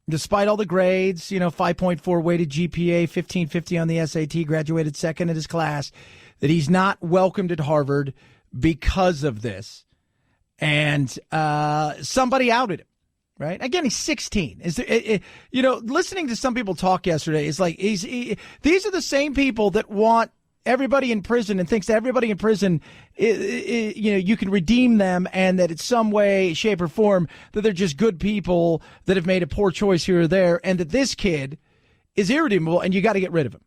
despite all the grades, 5.4 weighted GPA, 1550 on the SAT, graduated second in his class, that he's not welcomed at Harvard because of this. And somebody outed him. Right. Again, he's 16. Listening to some people talk yesterday is like these are the same people that want everybody in prison and thinks that everybody in prison, you can redeem them and that it's some way, shape, or form that they're just good people that have made a poor choice here or there, and that this kid is irredeemable and you got to get rid of him.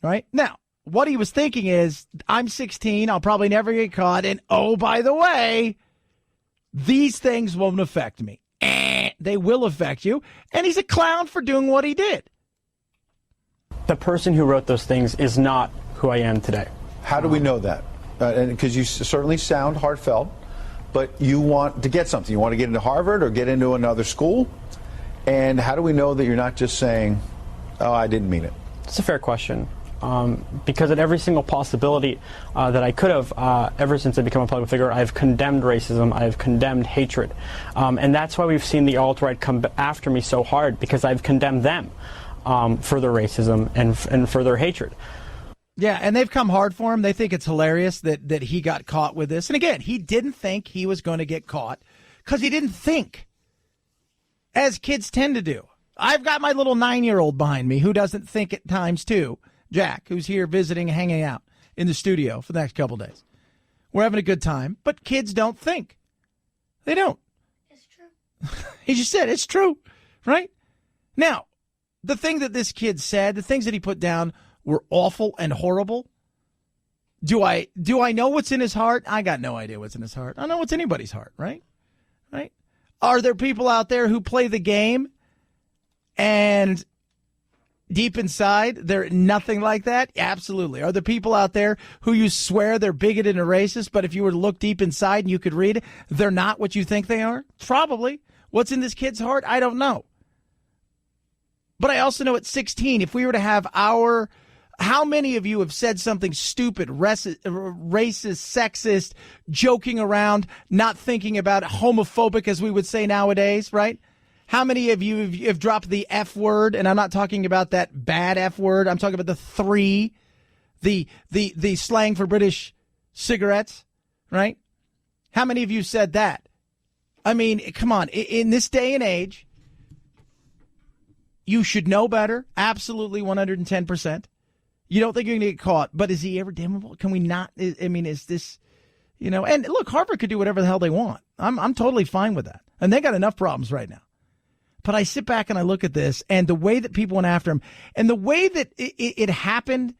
Right now, what he was thinking is, I'm 16. I'll probably never get caught. And oh, by the way, these things won't affect me. They will affect you. And he's a clown for doing what he did. The person who wrote those things is not who I am today. How do we know that? Because you certainly sound heartfelt, but you want to get something. You want to get into Harvard or get into another school? And how do we know that you're not just saying, oh, I didn't mean it? It's a fair question. Because at every single possibility that I could have, ever since I become a public figure, I've condemned racism, I've condemned hatred. And that's why we've seen the alt-right come after me so hard, because I've condemned them for their racism and for their hatred. Yeah, and they've come hard for him. They think it's hilarious that he got caught with this. And again, he didn't think he was going to get caught because he didn't think, as kids tend to do. I've got my little 9-year-old behind me who doesn't think at times too. Jack, who's here visiting, hanging out in the studio for the next couple days. We're having a good time, but kids don't think. They don't. It's true. He just said it's true, right? Now, the thing that this kid said, the things that he put down were awful and horrible. Do I know what's in his heart? I got no idea what's in his heart. I don't know what's in anybody's heart, right? Right? Are there people out there who play the game and deep inside, they're nothing like that? Absolutely. Are there people out there who you swear they're bigoted and racist, but if you were to look deep inside and you could read it, they're not what you think they are? Probably. What's in this kid's heart? I don't know. But I also know at 16, if we were to have how many of you have said something stupid, racist, sexist, joking around, not thinking about it, homophobic, as we would say nowadays, right? How many of you have dropped the F word? And I'm not talking about that bad F word. I'm talking about the 3, the slang for British cigarettes, right? How many of you said that? I mean, come on. In this day and age, you should know better. Absolutely 110%. You don't think you're going to get caught, but is he ever damnable? Can we not? I mean, is this, and look, Harvard could do whatever the hell they want. I'm totally fine with that. And they got enough problems right now. But I sit back and I look at this and the way that people went after him and the way that it happened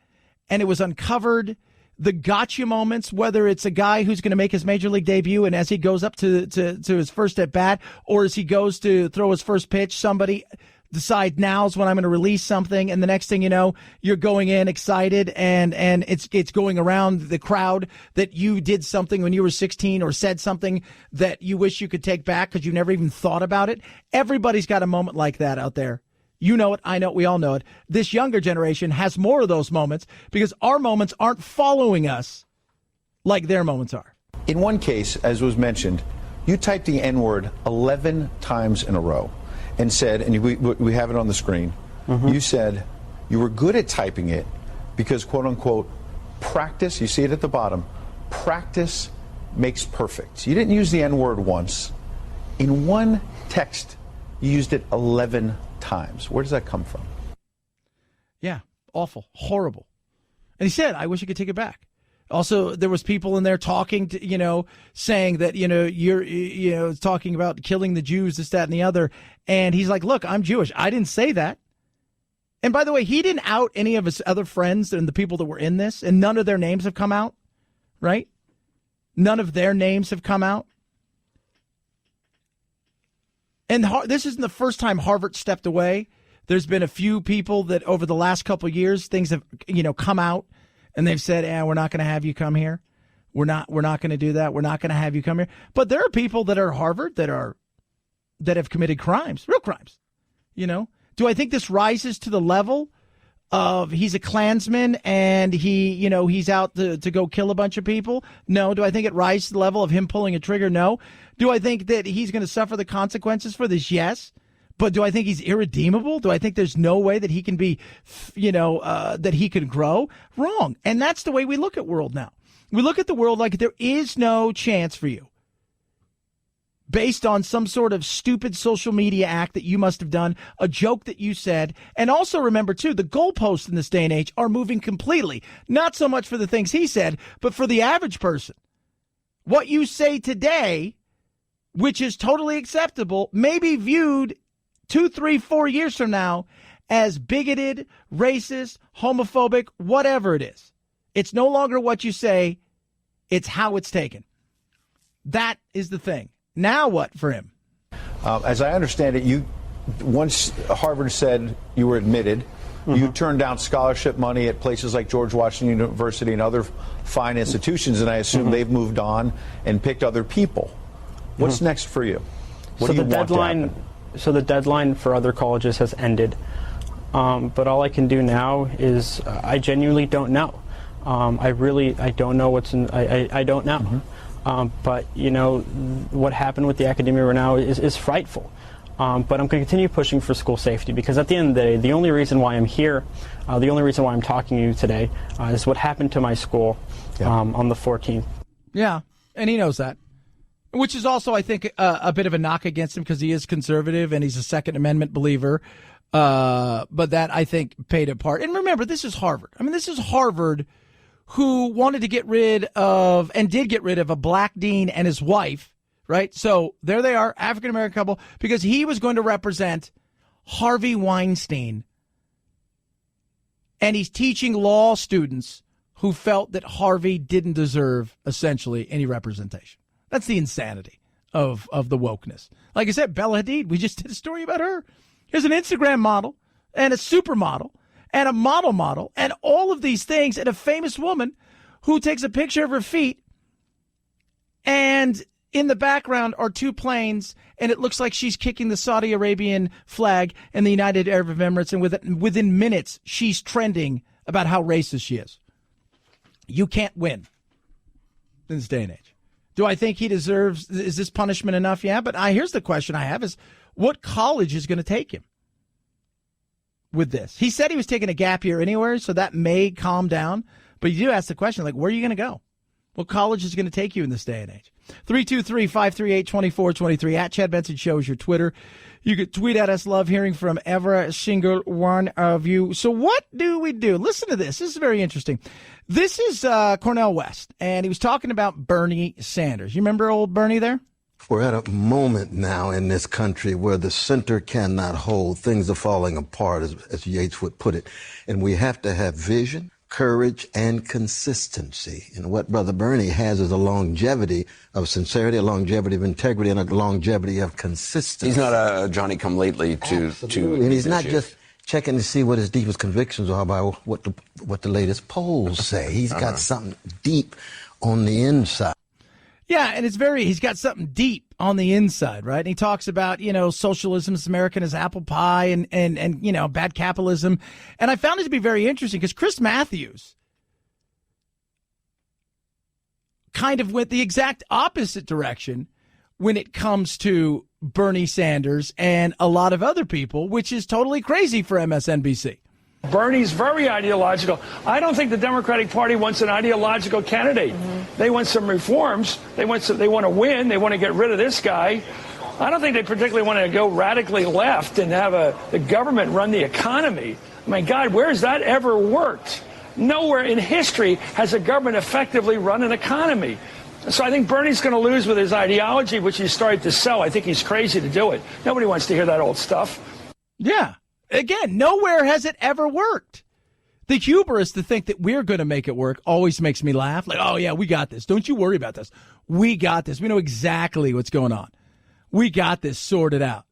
and it was uncovered, the gotcha moments, whether it's a guy who's going to make his major league debut and as he goes up to his first at bat or as he goes to throw his first pitch, somebody decide now's when I'm going to release something, and the next thing you know, you're going in excited, and it's going around the crowd that you did something when you were 16 or said something that you wish you could take back because you never even thought about it. Everybody's got a moment like that out there. You know it, I know it, we all know it. This younger generation has more of those moments because our moments aren't following us like their moments are. In one case, as was mentioned, you typed the N-word 11 times in a row. And said, and we have it on the screen, you said you were good at typing it because, quote unquote, practice, you see it at the bottom, practice makes perfect. You didn't use the N-word once. In one text, you used it 11 times. Where does that come from? Yeah, awful, horrible. And he said, I wish I could take it back. Also, there was people in there talking to, saying that, you're, talking about killing the Jews, this, that, and the other. And he's like, look, I'm Jewish. I didn't say that. And by the way, he didn't out any of his other friends and the people that were in this. And none of their names have come out, right? None of their names have come out. And this isn't the first time Harvard stepped away. There's been a few people that over the last couple of years, things have, come out. And they've said, we're not going to have you come here. We're not going to do that. We're not going to have you come here. But there are people that are Harvard that have committed crimes, real crimes. Do I think this rises to the level of he's a Klansman and he's out to go kill a bunch of people? No. Do I think it rises to the level of him pulling a trigger? No. Do I think that he's going to suffer the consequences for this? Yes. But do I think he's irredeemable? Do I think there's no way that he can be, that he can grow? Wrong. And that's the way we look at world now. We look at the world like there is no chance for you based on some sort of stupid social media act that you must have done, a joke that you said. And also remember, too, the goalposts in this day and age are moving completely. Not so much for the things he said, but for the average person. What you say today, which is totally acceptable, may be viewed 2, 3, 4 years from now as bigoted, racist, homophobic, whatever it is. It's no longer what you say. It's how it's taken. That is the thing. Now what for him? As I understand it, once Harvard said you were admitted, you turned down scholarship money at places like George Washington University and other fine institutions, and I assume they've moved on and picked other people. What's next for you? What do you want to happen? So the deadline for other colleges has ended, but all I can do now is I genuinely don't know. I don't know what's in. I don't know. But what happened with the academia right now is frightful. But I'm going to continue pushing for school safety because at the end of the day, the only reason why I'm here, the only reason why I'm talking to you today, is what happened to my school on the 14th. Yeah, and he knows that. Which is also, I think, a bit of a knock against him because he is conservative and he's a Second Amendment believer. But that, I think, paid a part. And remember, this is Harvard. I mean, this is Harvard who wanted to get rid of and did get rid of a black dean and his wife, right? So there they are, African-American couple, because he was going to represent Harvey Weinstein. And he's teaching law students who felt that Harvey didn't deserve, essentially, any representation. That's the insanity of the wokeness. Like I said, Bella Hadid, we just did a story about her. Here's an Instagram model and a supermodel and a model, and all of these things, and a famous woman who takes a picture of her feet, and in the background are two planes, and it looks like she's kicking the Saudi Arabian flag and the United Arab Emirates, and within minutes, she's trending about how racist she is. You can't win in this day and age. Do I think he deserves, is this punishment enough? Yeah, but here's the question I have is, what college is going to take him with this? He said he was taking a gap year anywhere, so that may calm down. But you do ask the question, like, where are you going to go? What college is going to take you in this day and age? 323-538-2423. At Chad Benson Show is your Twitter. You could tweet at us. Love hearing from every single one of you. So what do we do? Listen to this. This is very interesting. This is Cornel West, and he was talking about Bernie Sanders. You remember old Bernie there? We're at a moment now in this country where the center cannot hold. Things are falling apart, as Yates would put it. And we have to have vision, courage, and consistency. And what Brother Bernie has is a longevity of sincerity, a longevity of integrity, and a longevity of consistency. He's not a Johnny-come-lately to and he's not just checking to see what his deepest convictions are by what the latest polls say. He's got something deep on the inside. Yeah, and he's got something deep on the inside, right? And he talks about, socialism is American as apple pie and bad capitalism. And I found it to be very interesting because Chris Matthews kind of went the exact opposite direction when it comes to Bernie Sanders and a lot of other people, which is totally crazy for MSNBC. Bernie's very ideological. I don't think the Democratic Party wants an ideological candidate. They want some reforms. They want to win. They want to get rid of this guy. I don't think they particularly want to go radically left and have the government run the economy. My God, where has that ever worked? Nowhere in history has a government effectively run an economy. So I think Bernie's going to lose with his ideology, which he's started to sell. I think he's crazy to do it. Nobody wants to hear that old stuff. Yeah. Again, nowhere has it ever worked. The hubris to think that we're going to make it work always makes me laugh. Like, oh, yeah, we got this. Don't you worry about this. We got this. We know exactly what's going on. We got this sorted out.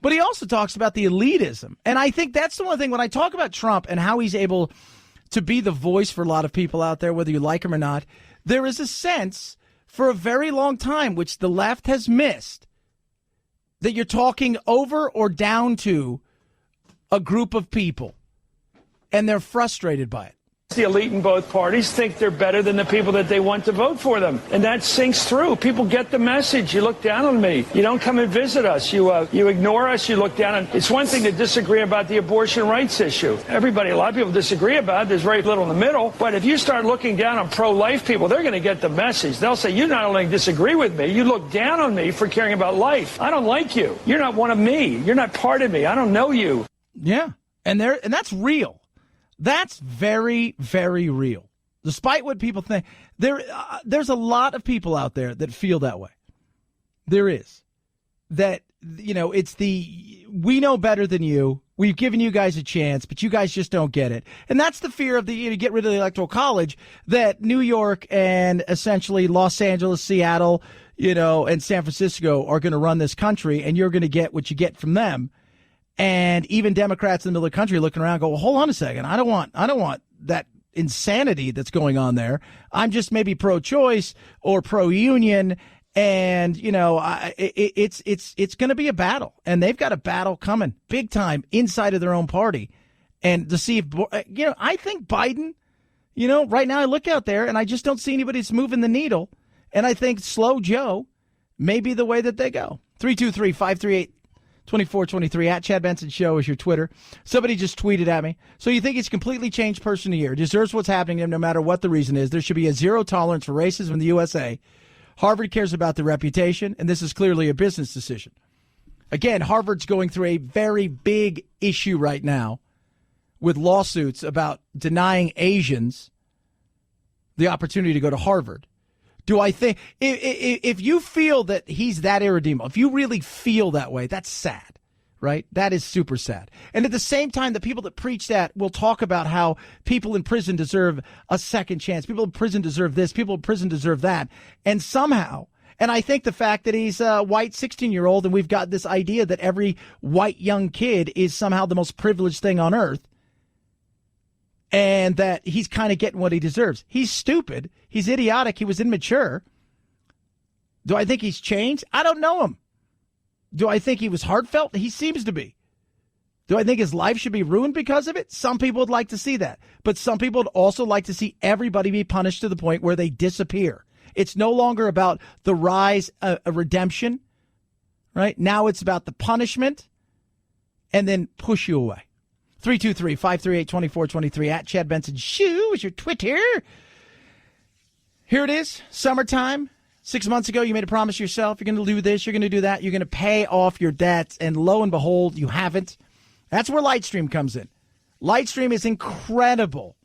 But he also talks about the elitism. And I think that's the one thing when I talk about Trump and how he's able to be the voice for a lot of people out there, whether you like him or not, there is a sense for a very long time, which the left has missed, that you're talking over or down to a group of people, and they're frustrated by it. The elite in both parties think they're better than the people that they want to vote for them. And that sinks through. People get the message. You look down on me. You don't come and visit us. You ignore us. You look down on. It's one thing to disagree about the abortion rights issue. A lot of people disagree about it. There's very little in the middle. But if you start looking down on pro-life people, they're going to get the message. They'll say, you not only disagree with me, you look down on me for caring about life. I don't like you. You're not one of me. You're not part of me. I don't know you. Yeah. And that's real. That's very, very real. Despite what people think, there's a lot of people out there that feel that way. There is. That, it's we know better than you. We've given you guys a chance, but you guys just don't get it. And that's the fear of get rid of the Electoral College, that New York and essentially Los Angeles, Seattle, and San Francisco are going to run this country, and you're going to get what you get from them. And even Democrats in the middle of the country looking around go, well, hold on a second. I don't want that insanity that's going on there. I'm just maybe pro-choice or pro-union. And, it's going to be a battle. And they've got a battle coming big time inside of their own party. And to see if, I think Biden, right now I look out there and I just don't see anybody that's moving the needle. And I think Slow Joe may be the way that they go. 323-538-2423 at Chad Benson Show is your Twitter. Somebody just tweeted at me. So you think it's completely changed person of the year, deserves what's happening to him no matter what the reason is. There should be a zero tolerance for racism in the USA. Harvard cares about the reputation, and this is clearly a business decision. Again, Harvard's going through a very big issue right now with lawsuits about denying Asians the opportunity to go to Harvard. Do I think if you feel that he's that irredeemable, if you really feel that way, that's sad, right? That is super sad. And at the same time, the people that preach that will talk about how people in prison deserve a second chance. People in prison deserve this. People in prison deserve that. And somehow, and I think the fact that he's a white 16-year-old and we've got this idea that every white young kid is somehow the most privileged thing on earth, and that he's kind of getting what he deserves. He's stupid. He's idiotic. He was immature. Do I think he's changed? I don't know him. Do I think he was heartfelt? He seems to be. Do I think his life should be ruined because of it? Some people would like to see that. But some people would also like to see everybody be punished to the point where they disappear. It's no longer about the rise, a redemption, right? Now it's about the punishment and then push you away. 323-538-2423 at Chad Benson Show is your Twitter. Here it is, summertime. 6 months ago, you made a promise to yourself. You're going to do this. You're going to do that. You're going to pay off your debts. And lo and behold, you haven't. That's where Lightstream comes in. Lightstream is incredible.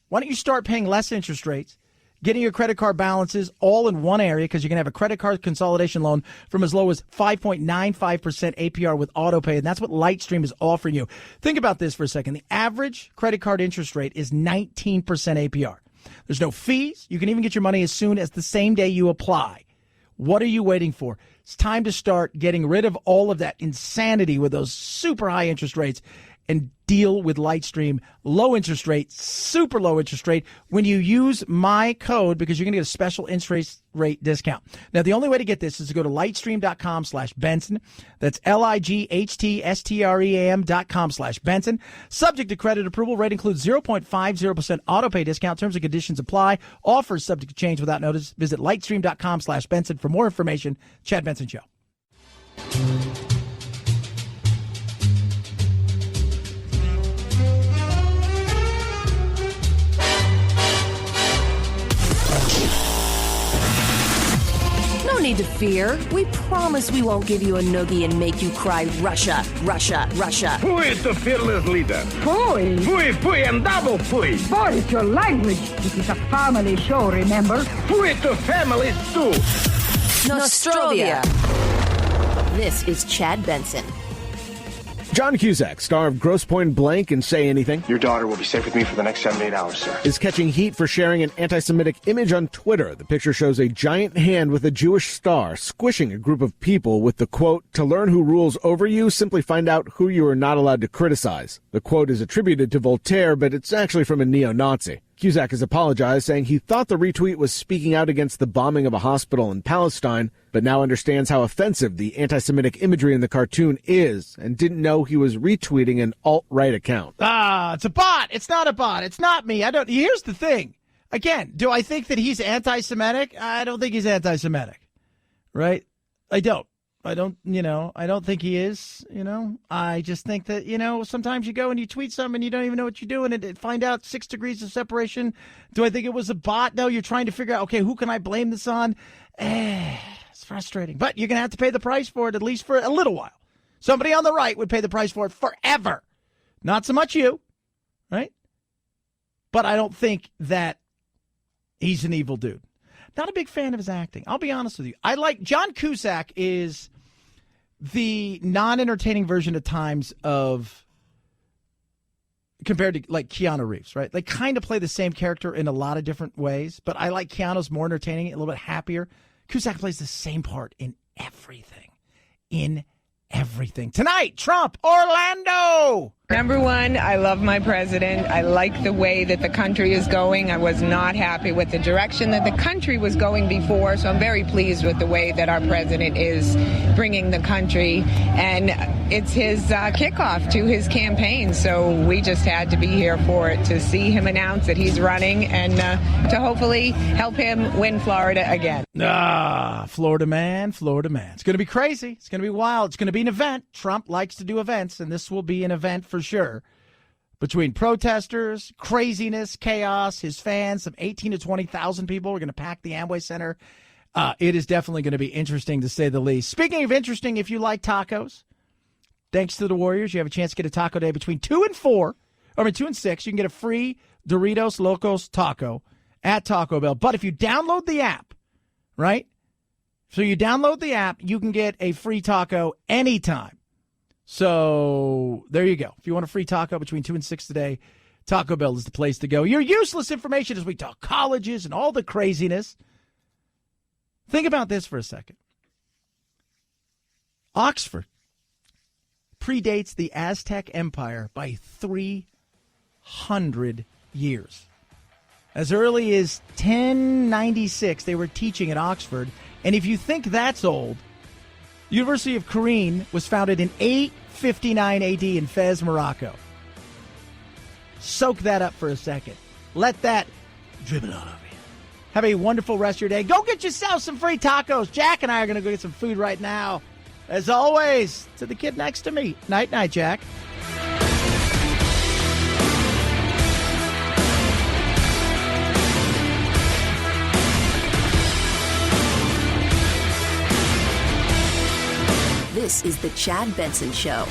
Why don't you start paying less interest rates, getting your credit card balances all in one area, because you can have a credit card consolidation loan from as low as 5.95% APR with autopay, and that's what Lightstream is offering you. Think about this for a second. The average credit card interest rate is 19% APR. There's no fees. You can even get your money as soon as the same day you apply. What are you waiting for? It's time to start getting rid of all of that insanity with those super high interest rates and deal with Lightstream. Low interest rate, super low interest rate when you use my code, because you're going to get a special interest rate discount. Now, the only way to get this is to go to lightstream.com/Benson. That's LIGHTSTREAM.com/Benson. Subject to credit approval. Rate includes 0.50% autopay discount. Terms and conditions apply. Offers subject to change without notice. Visit lightstream.com/Benson for more information. Chad Benson Show. No need to fear. We promise we won't give you a noogie and make you cry Russia, Russia, Russia. Who is the fearless leader? Pooey. Pooey, pooey, and double pooey. Boy, it's your language. This is a family show, remember? Pooey to families too. Nostrovia. This is Chad Benson. John Cusack, star of Grosse Pointe Blank and Say Anything. Your daughter will be safe with me for the next 78 hours, sir. Is catching heat for sharing an anti-Semitic image on Twitter. The picture shows a giant hand with a Jewish star squishing a group of people with the quote, "To learn who rules over you, simply find out who you are not allowed to criticize." The quote is attributed to Voltaire, but it's actually from a neo-Nazi. Cusack has apologized, saying he thought the retweet was speaking out against the bombing of a hospital in Palestine, but now understands how offensive the anti-Semitic imagery in the cartoon is, and didn't know he was retweeting an alt-right account. It's a bot. It's not a bot. It's not me. Here's the thing. Again, do I think that he's anti-Semitic? I don't think he's anti-Semitic. Right? I don't think he is, I just think that, sometimes you go and you tweet something and you don't even know what you're doing and find out 6 degrees of separation. Do I think it was a bot? No, you're trying to figure out, okay, who can I blame this on? It's frustrating, but you're going to have to pay the price for it, at least for a little while. Somebody on the right would pay the price for it forever. Not so much you, right? But I don't think that he's an evil dude. Not a big fan of his acting. I'll be honest with you. John Cusack is the non-entertaining version at times of, compared to like Keanu Reeves, right? They kind of play the same character in a lot of different ways, but I like Keanu's more entertaining, a little bit happier. Cusack plays the same part in everything. Tonight, Trump, Orlando. Number one, I love my president. I like the way that the country is going. I was not happy with the direction that the country was going before, so I'm very pleased with the way that our president is bringing the country. And it's his kickoff to his campaign, so we just had to be here for it, to see him announce that he's running and to hopefully help him win Florida again. Florida man. It's going to be crazy. It's going to be wild. It's going to be an event. Trump likes to do events, and this will be an event for sure. Between protesters, craziness, chaos, his fans, some 18 to 20,000 people are going to pack the Amway Center. It is definitely going to be interesting, to say the least. Speaking of interesting, if you like tacos, thanks to the Warriors, you have a chance to get a taco day between 2 and 6. You can get a free Doritos Locos taco at Taco Bell. But if you download the app, right? So you download the app, you can get a free taco anytime. So there you go. If you want a free taco between 2 and 6 today, Taco Bell is the place to go. Your useless information as we talk colleges and all the craziness. Think about this for a second. Oxford predates the Aztec Empire by 300 years. As early as 1096, they were teaching at Oxford. And if you think that's old, the University of Queen was founded in 859 AD in Fez, Morocco. Soak that up for a second. Let that dribble all over you. Have a wonderful rest of your day. Go get yourself some free tacos. Jack and I are going to go get some food right now. As always, to the kid next to me. Night, night, Jack. This is the Chad Benson Show.